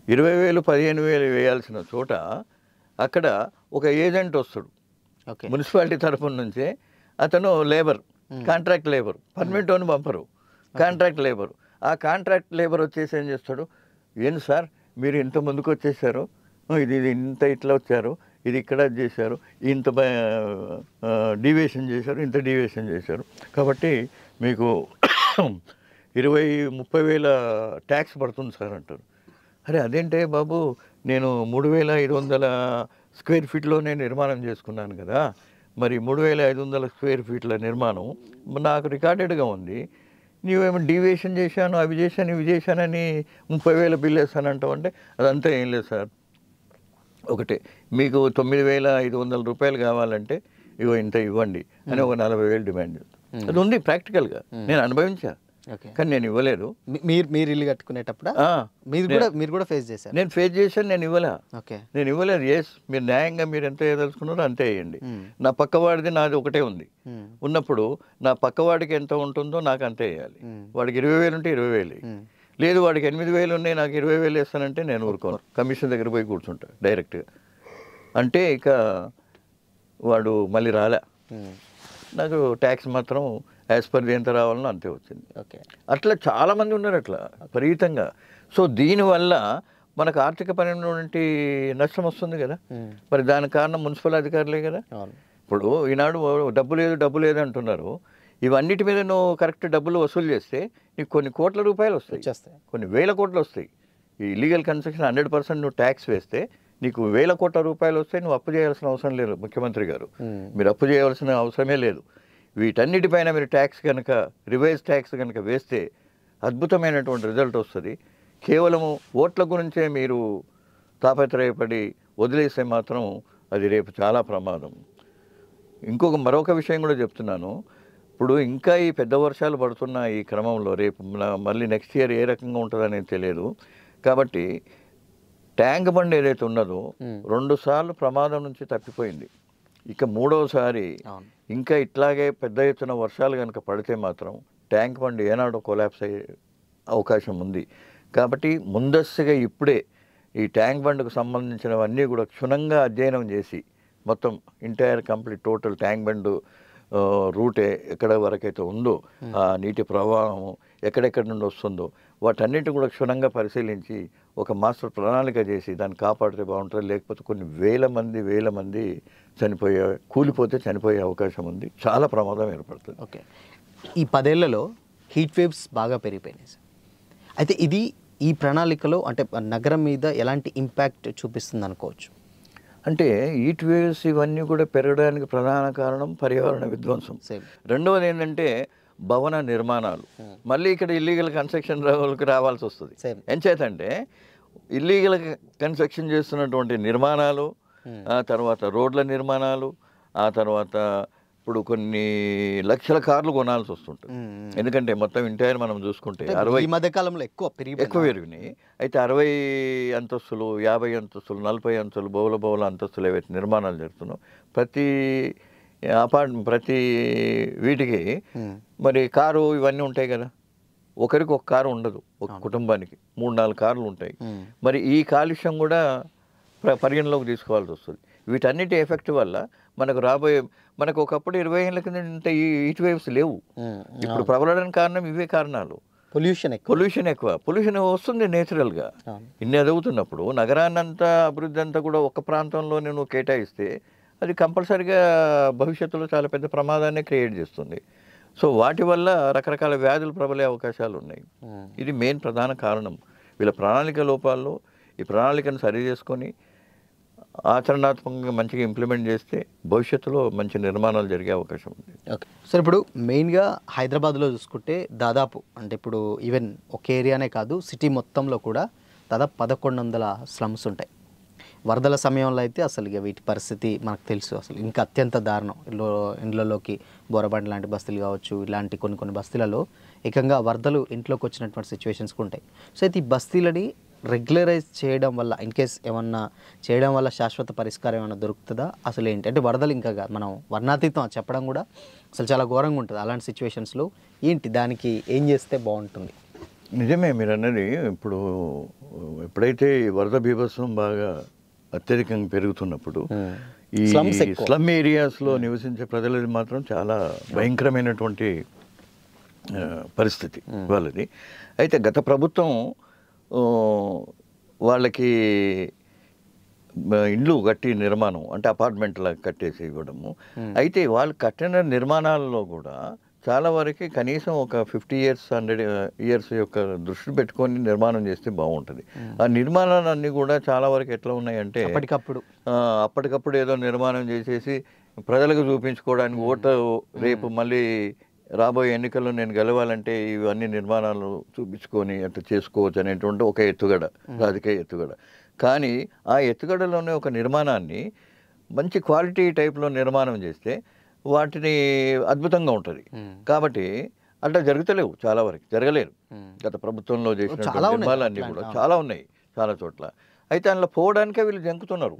20,000 15,000 వేయాల్సిన చోట అక్కడ ఒక ఏజెంట్ వస్తాడు మున్సిపాలిటీ తరఫున నుంచే. అతను labour, contract labour, permanent own పంపరు, కాంట్రాక్ట్ లేబర్. ఆ కాంట్రాక్ట్ లేబర్ వచ్చేసి ఏం చేస్తాడు? ఏంటి సార్ మీరు ఇంత ముందుకు వచ్చేసారు, ఇది ఇంత ఇట్లా వచ్చారు, ఇది ఇక్కడ చేశారు, ఇంత డీవియేషన్ చేశారు, ఇంత డీవియేషన్ చేశారు, కాబట్టి మీకు 20-30 వేల ట్యాక్స్ పడుతుంది సార్ అంటారు. అరే అదేంటే బాబు, నేను 3,500 స్క్వేర్ ఫీట్లోనే నిర్మాణం చేసుకున్నాను కదా, మరి 3,500 స్క్వేర్ ఫీట్ల నిర్మాణం నాకు రికార్డెడ్గా ఉంది, నీవేమో డీవియేషన్ చేశాను, అవి చేశాను, ఇవి చేశానని 30,000 బిల్ వేస్తానంటావు అంటే అదంతా ఏం లేదు సార్. ఒకటే మీకు 9,500 రూపాయలు కావాలంటే ఇగో ఇంత ఇవ్వండి అని ఒక 40,000 డిమాండ్ చేస్తాను. అది ఉంది ప్రాక్టికల్గా, నేను అనుభవించా, కానీ నేను ఇవ్వలేదు. మీరు ఇల్లు కట్టుకునేటప్పుడు మీరు కూడా ఫేస్ చేశారు? నేను ఫేస్ చేశాను, నేను ఇవ్వలేదు. ఎస్, మీరు న్యాయంగా మీరు ఎంత వేయదలుచుకున్నారో అంతే వేయండి. నా పక్కవాడిది నాది ఒకటే ఉంది ఉన్నప్పుడు నా పక్కవాడికి ఎంత ఉంటుందో నాకు అంతే వేయాలి. వాడికి 20,000 ఉంటే 20,000, లేదు వాడికి 8,000 ఉన్నాయి నాకు 20,000 వేస్తానంటే నేను ఊరుకోను, కమిషన్ దగ్గర పోయి కూర్చుంటా డైరెక్ట్గా. అంటే ఇక వాడు మళ్ళీ రాలే, నాకు ట్యాక్స్ మాత్రం యాజ్ పర్ ఎంత రావాలనో అంతే వచ్చింది. అట్లా చాలామంది ఉన్నారు అట్లా విపరీతంగా. సో దీనివల్ల మనకు ఆర్థికపరమైనటువంటి నష్టం వస్తుంది కదా. మరి దానికి కారణం మున్సిపల్ అధికారులే కదా. ఇప్పుడు ఈనాడు డబ్బు లేదు అంటున్నారు. ఇవన్నిటి మీద నువ్వు కరెక్ట్ డబ్బులు వసూలు చేస్తే నీకు కొన్ని కోట్ల రూపాయలు వస్తాయి, కొన్ని వేల కోట్లు వస్తాయి. ఈ ఇల్లీగల్ కన్స్ట్రక్షన్ 100% నువ్వు ట్యాక్స్ వేస్తే నీకు వేల కోట్ల రూపాయలు వస్తాయి. నువ్వు అప్పు చేయాల్సిన అవసరం లేదు. ముఖ్యమంత్రి గారు, మీరు అప్పు చేయవలసిన అవసరమే లేదు. వీటన్నిటిపైన మీరు ట్యాక్స్ కనుక, రివైజ్ ట్యాక్స్ కనుక వేస్తే అద్భుతమైనటువంటి రిజల్ట్ వస్తుంది. కేవలము ఓట్ల గురించే మీరు తాపత్రయపడి వదిలేస్తే మాత్రం అది రేపు చాలా ప్రమాదం. మరొక విషయం కూడా చెప్తున్నాను. ఇప్పుడు ఇంకా ఈ పెద్ద వర్షాలు పడుతున్న ఈ క్రమంలో రేపు మళ్ళీ నెక్స్ట్ ఇయర్ ఏ రకంగా ఉంటుందనేది తెలియదు. కాబట్టి ట్యాంక్ బండ్ ఏదైతే ఉన్నదో 2 సార్లు ప్రమాదం నుంచి తప్పిపోయింది. ఇక 3వసారి ఇంకా ఇట్లాగే పెద్ద ఎత్తున వర్షాలు కనుక పడితే మాత్రం ట్యాంక్ బండ్ ఏనాడో కొలాప్స్ అయ్యే అవకాశం ఉంది. కాబట్టి ముందస్తుగా ఇప్పుడే ఈ ట్యాంక్ బండ్కు సంబంధించినవన్నీ కూడా క్షుణ్ణంగా అధ్యయనం చేసి మొత్తం entire complete total tank bund రూటే ఎక్కడ వరకైతే ఉందో ఆ నీటి ప్రవాహం ఎక్కడెక్కడి నుండి వస్తుందో వాటన్నిటిని కూడా క్షుణ్ణంగా పరిశీలించి ఒక మాస్టర్ ప్రణాళిక చేసి దాన్ని కాపాడితే బాగుంటుంది. లేకపోతే కొన్ని వేల మంది కూలిపోతే చనిపోయే అవకాశం ఉంది. చాలా ప్రమాదం ఏర్పడుతుంది. ఓకే, ఈ 10 ఏళ్లలో హీట్ వేవ్స్ బాగా పెరిగిపోయినాయి సార్. అయితే ఇది ఈ ప్రణాళికలో అంటే నగరం మీద ఎలాంటి ఇంపాక్ట్ చూపిస్తుంది అనుకోవచ్చు? అంటే హీట్ వేవ్స్ ఇవన్నీ కూడా పెరగడానికి ప్రధాన కారణం పర్యావరణ విధ్వంసం. రెండవది ఏంటంటే భవన నిర్మాణాలు. మళ్ళీ ఇక్కడ ఇల్లీగల్ కన్స్ట్రక్షన్ రావాల్సి వస్తుంది. ఎంచేతంటే ఇల్లీగల్ కన్స్ట్రక్షన్ చేస్తున్నటువంటి నిర్మాణాలు, ఆ తర్వాత రోడ్ల నిర్మాణాలు, ఆ తర్వాత ఇప్పుడు కొన్ని లక్షల కార్లు కొనాల్సి వస్తుంటుంది. ఎందుకంటే మొత్తం ఎంటైర్ మనం చూసుకుంటే 60 ఈ మధ్య కాలంలో ఎక్కువ పెరిగినాయి. అయితే 60 అంతస్తులు, 50 అంతస్తులు, 40 అంతస్తులు, బహుళ అంతస్తులు ఏవైతే నిర్మాణాలు జరుగుతున్నాయో ప్రతి వీటికి మరి కారు ఇవన్నీ ఉంటాయి కదా. ఒకరికి ఒక కారు ఉండదు, ఒక కుటుంబానికి 3-4 కార్లు ఉంటాయి. మరి ఈ కాలుష్యం కూడా పరిగణలోకి తీసుకోవాల్సి వస్తుంది. వీటన్నిటి ఎఫెక్ట్ వల్ల మనకు ఒకప్పుడు 20 ఏళ్ళ కింద ఈ హీట్ వేవ్స్ లేవు. ఇప్పుడు ప్రబలడానికి కారణం ఇవే కారణాలు. పొల్యూషన్ ఎక్కువ. పొల్యూషన్ వస్తుంది నేచురల్గా. ఇన్ని ఎదుగుతున్నప్పుడు నగరాన్నంతా అభివృద్ధి అంతా కూడా ఒక ప్రాంతంలోనే నువ్వు కేటాయిస్తే అది కంపల్సరిగా భవిష్యత్తులో చాలా పెద్ద ప్రమాదాన్ని క్రియేట్ చేస్తుంది. సో వాటి వల్ల రకరకాల వ్యాధులు ప్రబలే అవకాశాలు ఉన్నాయి. ఇది మెయిన్ ప్రధాన కారణం. వీళ్ళ ప్రణాళిక లోపాల్లో ఈ ప్రణాళికను సరి చేసుకొని ఆచరణాత్మకంగా మంచిగా ఇంప్లిమెంట్ చేస్తే భవిష్యత్తులో మంచి నిర్మాణాలు జరిగే అవకాశం ఉంది. ఓకే సార్, ఇప్పుడు మెయిన్గా హైదరాబాద్లో చూసుకుంటే దాదాపు అంటే ఇప్పుడు ఈవెన్ ఒక ఏరియానే కాదు సిటీ మొత్తంలో కూడా దాదాపు 1100 స్లమ్స్ ఉంటాయి. వరదల సమయంలో అయితే అసలు ఇక వీటి పరిస్థితి మనకు తెలుసు. అసలు ఇంకా అత్యంత దారుణం. ఇండ్లలోకి బోరబండి లాంటి బస్తీలు కావచ్చు, ఇలాంటి కొన్ని బస్తీలలో ఏకంగా వరదలు ఇంట్లోకి వచ్చినటువంటి సిచ్యువేషన్స్ ఉంటాయి. సో అయితే ఈ బస్తీలని రెగ్యులరైజ్ చేయడం వల్ల ఇన్కేస్ ఏమన్నా చేయడం వల్ల శాశ్వత పరిష్కారం ఏమైనా దొరుకుతుందా? అసలు ఏంటి అంటే వరదలు ఇంకా మనం వర్ణాతీతం చెప్పడం కూడా అసలు చాలా ఘోరంగా ఉంటుంది. అలాంటి సిచ్యువేషన్స్లో ఏంటి దానికి ఏం చేస్తే బాగుంటుంది? నిజమే మీరు అన్నది. ఇప్పుడు ఎప్పుడైతే వరద బీభత్సం బాగా అత్యధికంగా పెరుగుతున్నప్పుడు ఈ స్లమ్ ఏరియాస్లో నివసించే ప్రజలది మాత్రం చాలా భయంకరమైనటువంటి పరిస్థితి వాళ్ళది. అయితే గత ప్రభుత్వం వాళ్ళకి ఇండ్లు కట్టి నిర్మాణం అంటే అపార్ట్మెంట్లా కట్టేసి ఇవ్వడము. అయితే వాళ్ళు కట్టిన నిర్మాణాలలో కూడా చాలా వరకు కనీసం ఒక 50 years 100 years యొక్క దృష్టి పెట్టుకొని నిర్మాణం చేస్తే బాగుంటుంది. ఆ నిర్మాణాలన్నీ కూడా చాలా వరకు ఎట్లా ఉన్నాయంటే అప్పటికప్పుడు ఏదో నిర్మాణం చేసేసి ప్రజలకు చూపించుకోవడానికి ఓటు రేపు మళ్ళీ రాబోయే ఎన్నికల్లో నేను గెలవాలంటే ఇవన్నీ నిర్మాణాలు చూపించుకొని అట్లా చేసుకోవచ్చు అనేటువంటి ఒక ఎత్తుగడ, రాజకీయ ఎత్తుగడ. కానీ ఆ ఎత్తుగడలోనే ఒక నిర్మాణాన్ని మంచి క్వాలిటీ టైప్లో నిర్మాణం చేస్తే వాటిని అద్భుతంగా ఉంటుంది. కాబట్టి అట్లా జరుగుతలేవు, చాలా వరకు జరగలేరు. గత ప్రభుత్వంలో చేసిన నిర్మాణాలన్నీ కూడా చాలా ఉన్నాయి చాలా చోట్ల. అయితే అందులో పోవడానికే వీళ్ళు జంకుతున్నారు.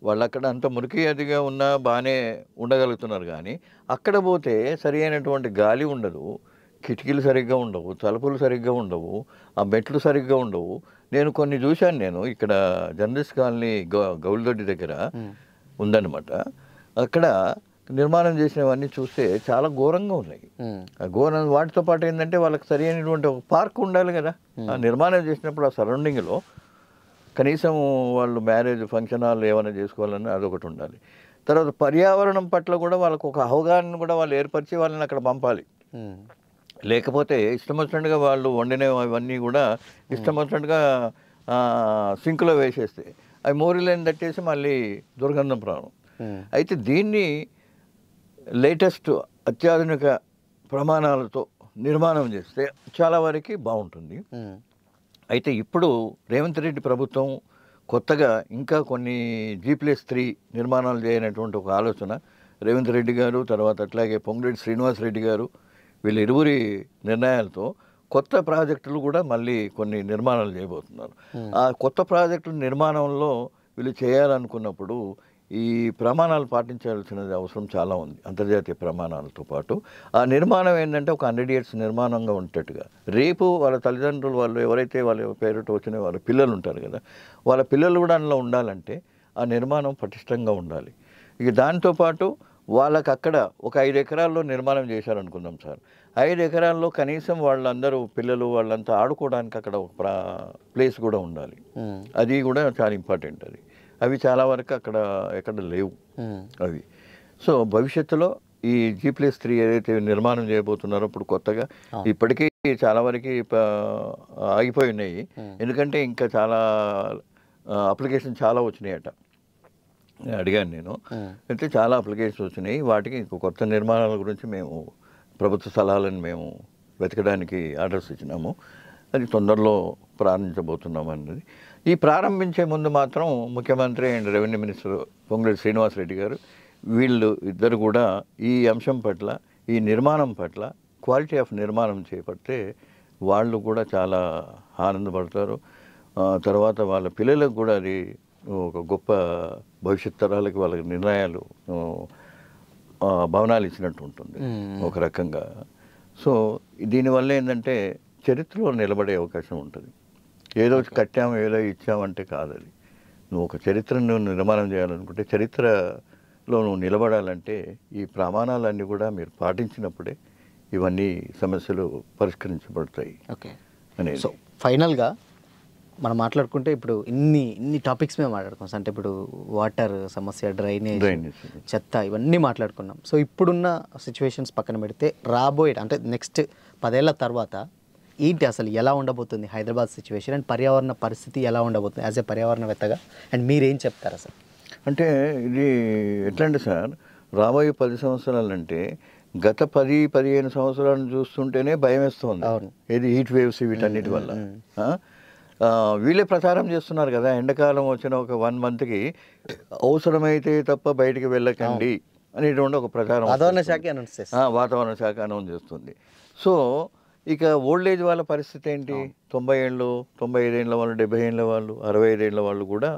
వాళ్ళు అక్కడ అంత మురికి అదిగా ఉన్నా బాగానే ఉండగలుగుతున్నారు. కానీ అక్కడ పోతే సరి అయినటువంటి గాలి ఉండదు, కిటికీలు సరిగ్గా ఉండవు, తలుపులు సరిగ్గా ఉండవు, ఆ మెట్లు సరిగ్గా ఉండవు. నేను కొన్ని చూశాను. నేను ఇక్కడ జర్నలిస్ట్ కాలనీ గౌల్దొడ్డి దగ్గర ఉందన్నమాట. అక్కడ నిర్మాణం చేసినవన్నీ చూస్తే చాలా ఘోరంగా ఉన్నాయి. ఘోరం వాటితో పాటు ఏంటంటే వాళ్ళకి సరి అయినటువంటి ఒక పార్క్ ఉండాలి కదా. ఆ నిర్మాణం చేసినప్పుడు ఆ సరౌండింగ్లో కనీసం వాళ్ళు మ్యారేజ్ ఫంక్షన్ హాల్ ఏమైనా చేసుకోవాలని అదొకటి ఉండాలి. తర్వాత పర్యావరణం పట్ల కూడా వాళ్ళకు ఒక అవగాహన కూడా వాళ్ళు ఏర్పరిచి వాళ్ళని అక్కడ పంపాలి. లేకపోతే ఇష్టం వచ్చినట్టుగా వాళ్ళు వండిన అవన్నీ కూడా ఇష్టం వచ్చినట్టుగా సింక్లో వేసేస్తే అవి మోరీలను తట్టేసి మళ్ళీ దుర్గంధం ప్రాణం. అయితే దీన్ని లేటెస్ట్ అత్యాధునిక ప్రమాణాలతో నిర్మాణం చేస్తే చాలా వరకు బాగుంటుంది. అయితే ఇప్పుడు రేవంత్ రెడ్డి ప్రభుత్వం కొత్తగా ఇంకా కొన్ని G+3 నిర్మాణాలు చేయనటువంటి ఒక ఆలోచన రేవంత్ రెడ్డి గారు, తర్వాత అట్లాగే పొంగులేటి శ్రీనివాస్ రెడ్డి గారు, వీళ్ళ ఇరువురి నిర్ణయాలతో కొత్త ప్రాజెక్టులు కూడా మళ్ళీ కొన్ని నిర్మాణాలు చేయబోతున్నారు. ఆ కొత్త ప్రాజెక్టుల నిర్మాణంలో వీళ్ళు చేయాలనుకున్నప్పుడు ఈ ప్రమాణాలు పాటించాల్సినది అవసరం చాలా ఉంది, అంతర్జాతీయ ప్రమాణాలతో పాటు. ఆ నిర్మాణం ఏంటంటే ఒక 100 years నిర్మాణంగా ఉండేట్టుగా, రేపు వాళ్ళ తల్లిదండ్రులు వాళ్ళు ఎవరైతే వాళ్ళ పేరుతో వచ్చిన వాళ్ళ పిల్లలు ఉంటారు కదా, వాళ్ళ పిల్లలు కూడా అందులో ఉండాలంటే ఆ నిర్మాణం పటిష్టంగా ఉండాలి. ఇక దాంతోపాటు వాళ్ళకి అక్కడ ఒక 5 ఎకరాల్లో నిర్మాణం చేశారనుకుందాం సార్. 5 ఎకరాల్లో కనీసం వాళ్ళందరూ పిల్లలు వాళ్ళంతా ఆడుకోవడానికి అక్కడ ఒక ప్లేస్ కూడా ఉండాలి. అది కూడా చాలా ఇంపార్టెంట్. అవి చాలా వరకు అక్కడ ఎక్కడ లేవు అవి. సో భవిష్యత్తులో ఈ G+3 ఏదైతే నిర్మాణం చేయబోతున్నారో ఇప్పుడు కొత్తగా, ఇప్పటికీ చాలా వరకు ఆగిపోయి ఉన్నాయి. ఎందుకంటే ఇంకా చాలా అప్లికేషన్ చాలా వచ్చినాయట, అడిగాను నేను. అయితే చాలా అప్లికేషన్స్ వచ్చినాయి. వాటికి ఇంకో కొత్త నిర్మాణాల గురించి మేము ప్రభుత్వ సలహాలను మేము వెతకడానికి ఆర్డర్స్ ఇచ్చినాము. అది తొందరలో ప్రారంభించబోతున్నాం అన్నది. ఈ ప్రారంభించే ముందు మాత్రం ముఖ్యమంత్రి and revenue minister Ponguleti Srinivas Reddy గారు వీళ్ళు ఇద్దరు కూడా ఈ అంశం పట్ల, ఈ నిర్మాణం పట్ల, క్వాలిటీ ఆఫ్ నిర్మాణం చేపడితే వాళ్ళు కూడా చాలా ఆనందపడతారు. తర్వాత వాళ్ళ పిల్లలకు కూడా అది ఒక గొప్ప భవిష్యత్ తరాలకి వాళ్ళకి నిర్ణయాలు, భవనాలు ఇచ్చినట్టు ఉంటుంది ఒక రకంగా. సో దీనివల్ల ఏంటంటే చరిత్రలో నిలబడే అవకాశం ఉంటుంది. ఏదో కట్టాము ఏదో ఇచ్చామంటే కాదు. అది నువ్వు ఒక చరిత్రను నిర్మాణం చేయాలనుకుంటే, చరిత్రలో నువ్వు నిలబడాలంటే ఈ ప్రమాణాలన్నీ కూడా మీరు పాటించినప్పుడే ఇవన్నీ సమస్యలు పరిష్కరించబడతాయి. ఓకే అనేది. సో ఫైనల్గా మనం మాట్లాడుకుంటే ఇప్పుడు ఇన్ని టాపిక్స్ మేము మాట్లాడుకోం. అంటే ఇప్పుడు వాటర్ సమస్య, డ్రైనేజ్, చెత్త, ఇవన్నీ మాట్లాడుకున్నాం. సో ఇప్పుడున్న సిచ్యువేషన్స్ పక్కన పెడితే రాబోయే అంటే నెక్స్ట్ 10 ఏళ్ల తర్వాత ఏంటి అసలు ఎలా ఉండబోతుంది హైదరాబాద్ సిచ్యువేషన్ అండ్ పర్యావరణ పరిస్థితి ఎలా ఉండబోతుంది యాజ్ ఏ పర్యావరణవేత్తగా, అండ్ మీరేం చెప్తారు అసలు? అంటే ఇది ఎట్లంటే సార్, రాబోయే 10 సంవత్సరాలంటే గత 10-15 సంవత్సరాలను చూస్తుంటేనే భయం వేస్తుంది. ఏది హీట్ వేవ్స్ వీటన్నిటి వల్ల. వీళ్ళే ప్రచారం చేస్తున్నారు కదా, ఎండాకాలం వచ్చిన ఒక 1 monthకి అవసరమైతే తప్ప బయటికి వెళ్ళకండి అనేటువంటి ఒక ప్రచారం వాతావరణ శాఖ అనౌన్స్ చేస్తుంది. సో ఇక ఓల్డ్ ఏజ్ వాళ్ళ పరిస్థితి ఏంటి? 90 ఏళ్ళు, 95 ఏళ్ళ వాళ్ళు, 70 ఏళ్ళ వాళ్ళు, 65 ఏళ్ళ వాళ్ళు కూడా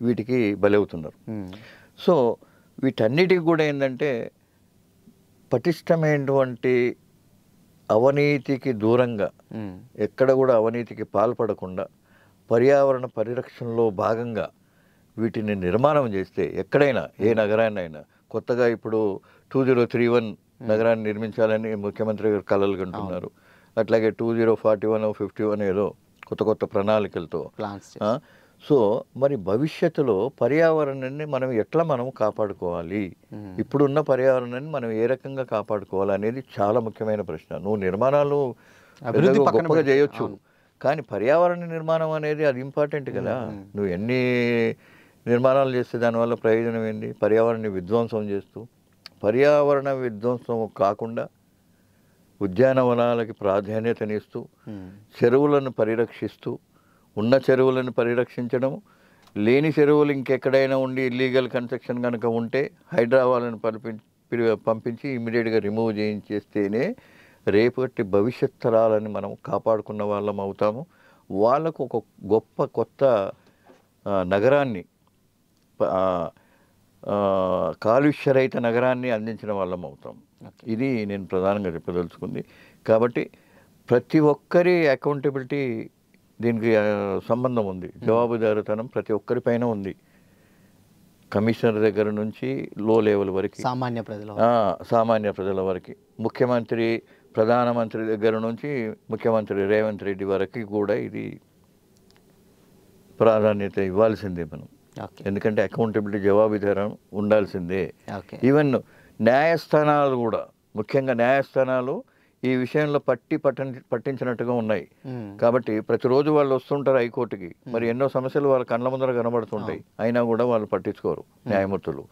వీటికి బలవుతున్నారు. సో వీటన్నిటికి కూడా ఏంటంటే పటిష్టమైనటువంటి అవినీతికి దూరంగా, ఎక్కడ కూడా అవినీతికి పాల్పడకుండా పర్యావరణ పరిరక్షణలో భాగంగా వీటిని నిర్మాణం చేస్తే ఎక్కడైనా ఏ నగరాన్నైనా, కొత్తగా ఇప్పుడు 2031 నగరాన్ని నిర్మించాలని ముఖ్యమంత్రి గారు కలలు కంటున్నారు. అట్లాగే 2041, 51 ఏదో కొత్త ప్రణాళికలతో. సో మరి భవిష్యత్తులో పర్యావరణాన్ని మనం కాపాడుకోవాలి, ఇప్పుడున్న పర్యావరణాన్ని మనం ఏ రకంగా కాపాడుకోవాలి అనేది చాలా ముఖ్యమైన ప్రశ్న. నువ్వు నిర్మాణాలు గొప్పగా చేయొచ్చు, కానీ పర్యావరణ నిర్మాణం అనేది అది ఇంపార్టెంట్ కదా. నువ్వు ఎన్ని నిర్మాణాలు చేస్తే దానివల్ల ప్రయోజనం ఏంటి? పర్యావరణాన్ని విధ్వంసం చేస్తూ, పర్యావరణ విధ్వంసం కాకుండా ఉద్యానవనాలకి ప్రాధాన్యతనిస్తూ, చెరువులను పరిరక్షిస్తూ, ఉన్న చెరువులను పరిరక్షించడం, లేని చెరువులు ఇంకెక్కడైనా ఉండి ఇల్లీగల్ కన్స్ట్రక్షన్ కనుక ఉంటే హైదరాబాద్ను పంపించి ఇమ్మీడియట్గా రిమూవ్ చేయించేస్తేనే రేపటి భవిష్యత్ తరాలని మనం కాపాడుకున్న వాళ్ళం అవుతాము. వాళ్ళకు ఒక గొప్ప కొత్త నగరాన్ని, కాలుష్యరహిత నగరాన్ని అందించిన వాళ్ళం అవుతాం. ఇది నేను ప్రధానంగా చెప్పదలుచుకుంది. కాబట్టి ప్రతి ఒక్కరి అకౌంటబిలిటీ దీనికి సంబంధం ఉంది, జవాబుదారీతనం ప్రతి ఒక్కరిపైన ఉంది. కమిషనర్ దగ్గర నుంచి లో లెవెల్ వరకు, సామాన్య ప్రజల వరకు, ముఖ్యమంత్రి, ప్రధానమంత్రి దగ్గర నుంచి ముఖ్యమంత్రి రేవంత్ రెడ్డి వరకు కూడా ఇది ప్రాధాన్యత ఇవ్వాల్సిందే మనం. ఎందుకంటే అకౌంటబిలిటీ, జవాబుదారం ఉండాల్సిందే. ఈవెన్ న్యాయస్థానాలు కూడా, ముఖ్యంగా న్యాయస్థానాలు ఈ విషయంలో పట్టించినట్టుగా ఉన్నాయి. కాబట్టి ప్రతిరోజు వాళ్ళు వస్తుంటారు హైకోర్టుకి, మరి ఎన్నో సమస్యలు వాళ్ళ కళ్ళ ముందర కనబడుతుంటాయి, అయినా కూడా వాళ్ళు పట్టించుకోరు న్యాయమూర్తులు.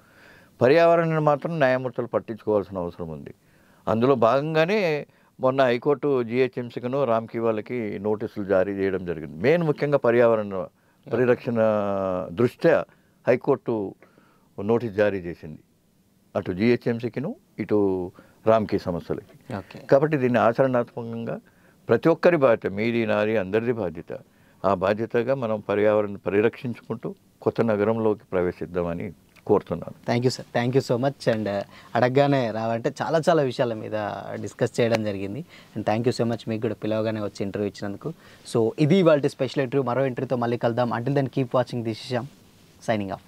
పర్యావరణాన్ని మాత్రం న్యాయమూర్తులు పట్టించుకోవాల్సిన అవసరం ఉంది. అందులో భాగంగానే మొన్న హైకోర్టు GHMCను, రామ్కి వాళ్ళకి నోటీసులు జారీ చేయడం జరిగింది. మెయిన్ ముఖ్యంగా పర్యావరణ పరిరక్షణ దృష్ట్యా హైకోర్టు నోటీస్ జారీ చేసింది. అటు జిహెచ్ఎంసీకిను ఇటు రామ్కీ సంస్థలకి. ఓకే. కాబట్టి దీన్ని ఆచరణాత్మకంగా ప్రతి ఒక్కరి బాధ్యత, మీది నాది అందరిది బాధ్యత. ఆ బాధ్యతగా మనం పర్యావరణం పరిరక్షించుకుంటూ కొత్త నగరంలోకి ప్రవేశిద్దామని కోరుతున్నాను. Thank you sir, thank you so much. And అడగగానే రావంటే చాలా చాలా విషయాల మీద డిస్కస్ చేయడం జరిగింది. And thank you so much, మీకు కూడా పిలవగానే వచ్చి ఇంటర్వ్యూ ఇచ్చినందుకు. సో ఇది ఇవాళ స్పెషల్ ఇంటర్వ్యూ. మరో ఇంటర్వ్యూతో మళ్ళీ కలుద్దాం. Until then keep watching this Shyam, signing of.